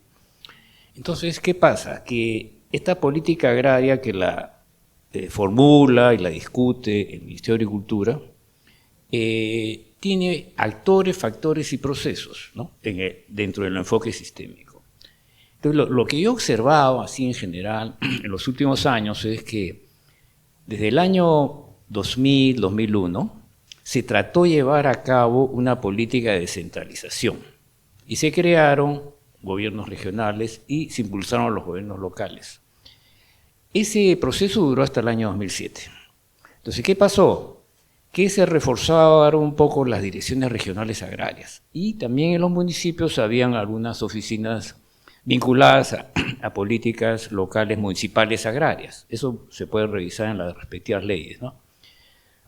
S5: Entonces, ¿qué pasa? Que esta política agraria que la formula y la discute el Ministerio de Agricultura tiene actores, factores y procesos, ¿no? Dentro del enfoque sistémico. Entonces, lo que yo he observado así en general en los últimos años es que desde el año 2000, 2001, se trató de llevar a cabo una política de descentralización y se crearon gobiernos regionales y se impulsaron los gobiernos locales. Ese proceso duró hasta el año 2007. Entonces, ¿qué pasó? Que se reforzaron un poco las direcciones regionales agrarias y también en los municipios habían algunas oficinas vinculadas a políticas locales municipales agrarias. Eso se puede revisar en las respectivas leyes, ¿no?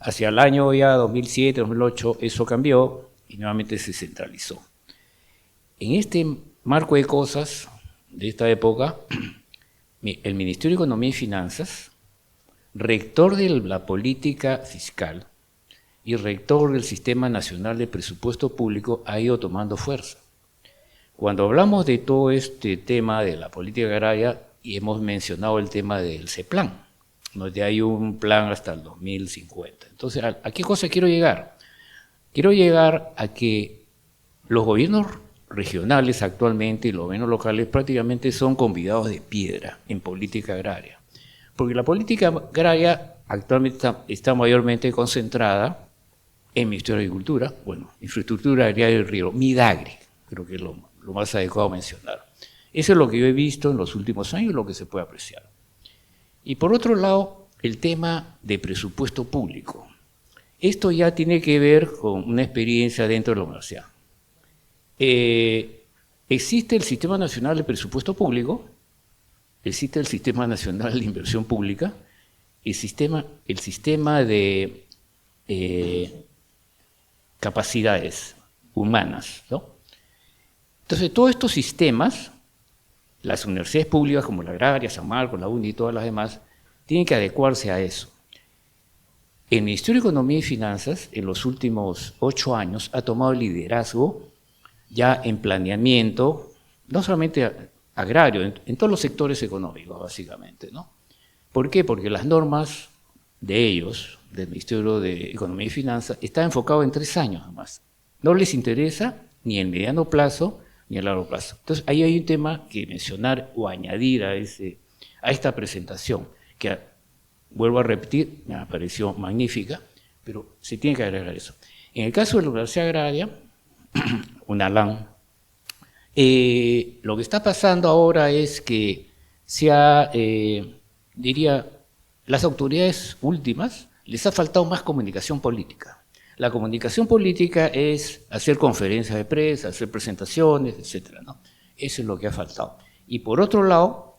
S5: Hacia el año ya 2007, 2008, eso cambió y nuevamente se centralizó. En este marco de cosas de esta época, el Ministerio de Economía y Finanzas, rector de la política fiscal y rector del Sistema Nacional de Presupuesto Público, ha ido tomando fuerza. Cuando hablamos de todo este tema de la política agraria, y hemos mencionado el tema del CEPLAN, donde hay un plan hasta el 2050. Entonces, ¿a qué cosa quiero llegar? Quiero llegar a que los gobiernos regionales actualmente y los gobiernos locales prácticamente son convidados de piedra en política agraria. Porque la política agraria actualmente está mayormente concentrada en el Ministerio de Agricultura, bueno, Infraestructura Agraria y Riego, Midagri, creo que es lo más adecuado mencionar. Eso es lo que yo he visto en los últimos años y lo que se puede apreciar. Y por otro lado, el tema de presupuesto público. Esto ya tiene que ver con una experiencia dentro de la universidad. Existe el Sistema Nacional de Presupuesto Público, existe el Sistema Nacional de Inversión Pública, el sistema de capacidades humanas, ¿no? Entonces, todos estos sistemas, las universidades públicas como la Agraria, San Marcos, la UNI y todas las demás, tienen que adecuarse a eso. El Ministerio de Economía y Finanzas, en los últimos 8 años, ha tomado el liderazgo ya en planeamiento, no solamente agrario, en todos los sectores económicos, básicamente, ¿no? ¿Por qué? Porque las normas de ellos, del Ministerio de Economía y Finanzas, están enfocadas en 3 años nomás. No les interesa ni el mediano plazo ni el largo plazo. Entonces, ahí hay un tema que mencionar o añadir a esta presentación, que, vuelvo a repetir, me pareció magnífica, pero se tiene que agregar eso. En el caso de la Universidad Agraria, UNALAM, lo que está pasando ahora es que las autoridades últimas les ha faltado más comunicación política. La comunicación política es hacer conferencias de prensa, hacer presentaciones, etcétera, ¿no? Eso es lo que ha faltado. Y por otro lado,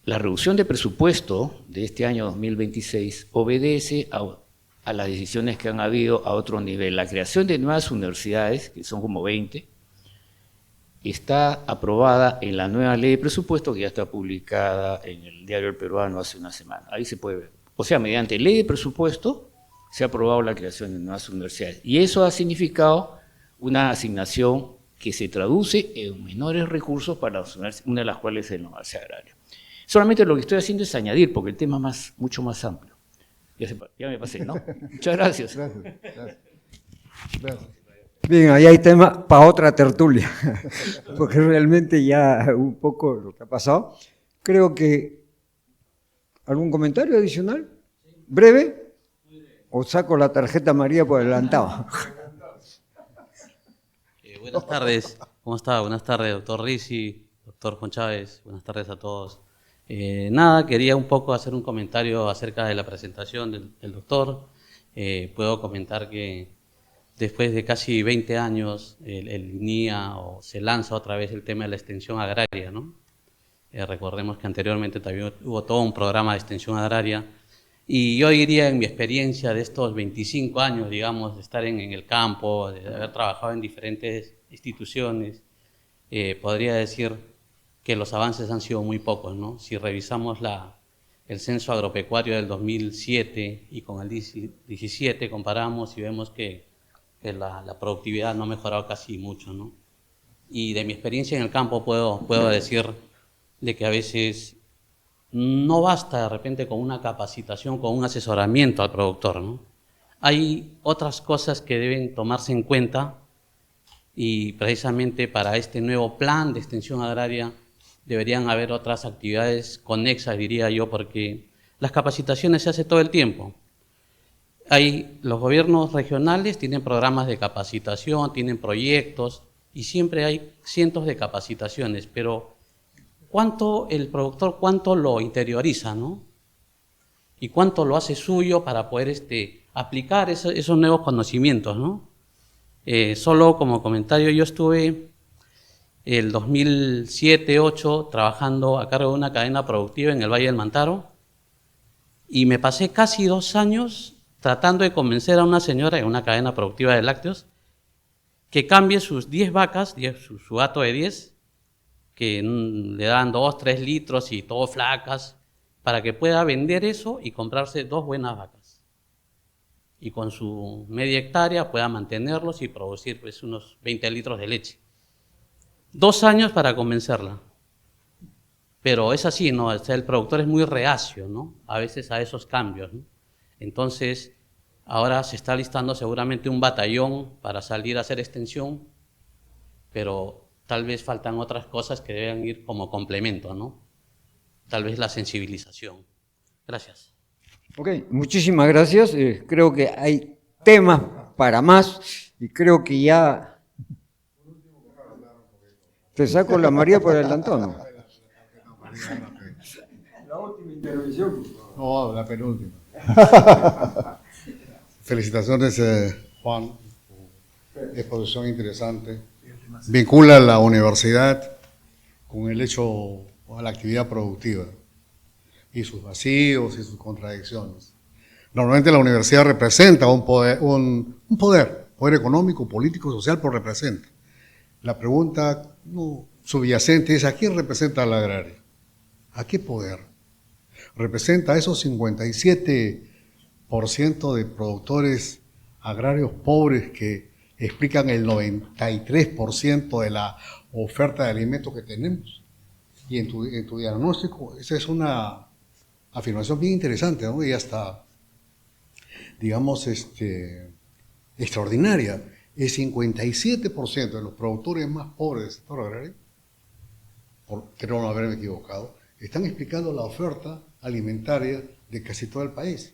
S5: la reducción de presupuesto de este año 2026 obedece a las decisiones que han habido a otro nivel. La creación de nuevas universidades, que son como 20, está aprobada en la nueva ley de presupuesto que ya está publicada en el Diario El Peruano hace una semana. Ahí se puede ver. O sea, mediante ley de presupuesto se ha aprobado la creación de nuevas universidades. Y eso ha significado una asignación que se traduce en menores recursos para las universidades, una de las cuales es la Universidad Agraria. Solamente lo que estoy haciendo es añadir, porque el tema es mucho más amplio. Ya me pasé, ¿no? Muchas gracias.
S3: Gracias.
S2: Bien, ahí hay tema para otra tertulia, porque realmente ya un poco lo que ha pasado. Creo que, ¿algún comentario adicional? ¿Breve? ¿O saco la tarjeta María por adelantado?
S6: Buenas tardes, ¿cómo está? Buenas tardes, doctor Rizzi, doctor Juan Chávez, buenas tardes a todos. Quería un poco hacer un comentario acerca de la presentación del doctor. Puedo comentar que después de casi 20 años el INIA se lanza otra vez el tema de la extensión agraria, ¿no? Recordemos que anteriormente también hubo todo un programa de extensión agraria. Y yo diría, en mi experiencia de estos 25 años, digamos, de estar en el campo, de haber trabajado en diferentes instituciones, podría decir que los avances han sido muy pocos, ¿no? Si revisamos el censo agropecuario del 2007 y con el 17 comparamos y vemos que la productividad no ha mejorado casi mucho, ¿no? Y de mi experiencia en el campo puedo decir de que a veces no basta de repente con una capacitación, con un asesoramiento al productor, ¿no? Hay otras cosas que deben tomarse en cuenta y precisamente para este nuevo plan de extensión agraria deberían haber otras actividades conexas, diría yo, porque las capacitaciones se hacen todo el tiempo, los gobiernos regionales tienen programas de capacitación, tienen proyectos y siempre hay cientos de capacitaciones, pero ¿cuánto el productor, cuánto lo interioriza, ¿no? Y cuánto lo hace suyo para poder aplicar esos nuevos conocimientos, ¿no? Solo como comentario, yo estuve el 2007-2008 trabajando a cargo de una cadena productiva en el Valle del Mantaro y me pasé casi 2 años tratando de convencer a una señora en una cadena productiva de lácteos que cambie sus 10 vacas, su hato de 10, que le dan 2, 3 litros y todo flacas, para que pueda vender eso y comprarse 2 buenas vacas. Y con su media hectárea pueda mantenerlos y producir pues, unos 20 litros de leche. 2 años para convencerla. Pero es así, ¿no? O sea, el productor es muy reacio, ¿no? A veces a esos cambios, ¿no? Entonces, ahora se está listando seguramente un batallón para salir a hacer extensión, pero tal vez faltan otras cosas que deben ir como complemento, ¿no? Tal vez la sensibilización. Gracias.
S2: Ok, muchísimas gracias. Creo que hay temas para más y creo que ya te saco la María por adelantado, ¿no? La última intervención.
S3: No, la penúltima. Felicitaciones, Juan, exposición interesante. Vincula la universidad con el hecho o la actividad productiva y sus vacíos y sus contradicciones. Normalmente la universidad representa un poder económico, político, social, pero representa. La pregunta subyacente es: ¿a quién representa la agraria? ¿A qué poder? ¿Representa a esos 57% de productores agrarios pobres que explican el 93% de la oferta de alimentos que tenemos? Y en tu diagnóstico, esa es una afirmación bien interesante, ¿no? Y hasta, digamos, extraordinaria. El 57% de los productores más pobres del sector agrario, creo no haberme equivocado, están explicando la oferta alimentaria de casi todo el país.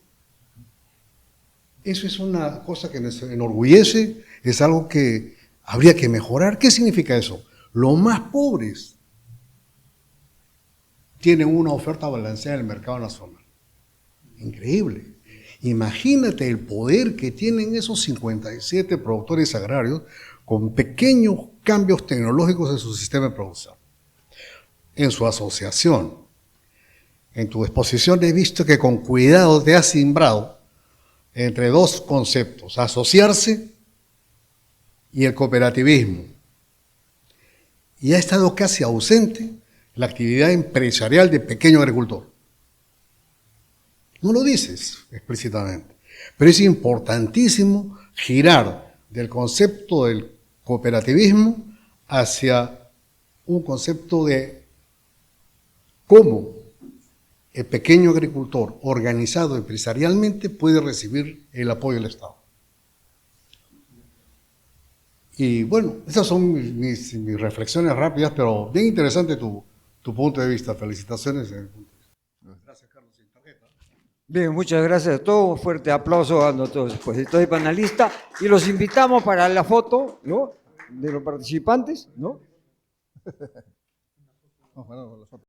S3: Eso es una cosa que nos enorgullece, es algo que habría que mejorar. ¿Qué significa eso? Los más pobres tienen una oferta balanceada en el mercado nacional. Increíble. Imagínate el poder que tienen esos 57 productores agrarios con pequeños cambios tecnológicos en su sistema de producción. En su asociación, en tu exposición he visto que con cuidado te has simbrado entre 2 conceptos: asociarse y el cooperativismo. Y ha estado casi ausente la actividad empresarial de pequeño agricultor. No lo dices explícitamente, pero es importantísimo girar del concepto del cooperativismo hacia un concepto de cómo el pequeño agricultor organizado empresarialmente puede recibir el apoyo del Estado. Y bueno, esas son mis reflexiones rápidas, pero bien interesante tu punto de vista. Felicitaciones. Gracias, Carlos. Sin tarjeta.
S2: Bien, muchas gracias a todos. Un fuerte aplauso a nuestros expositores y panelistas. Y los invitamos para la foto, ¿no?, de los participantes, ¿no?
S3: Bueno, la foto.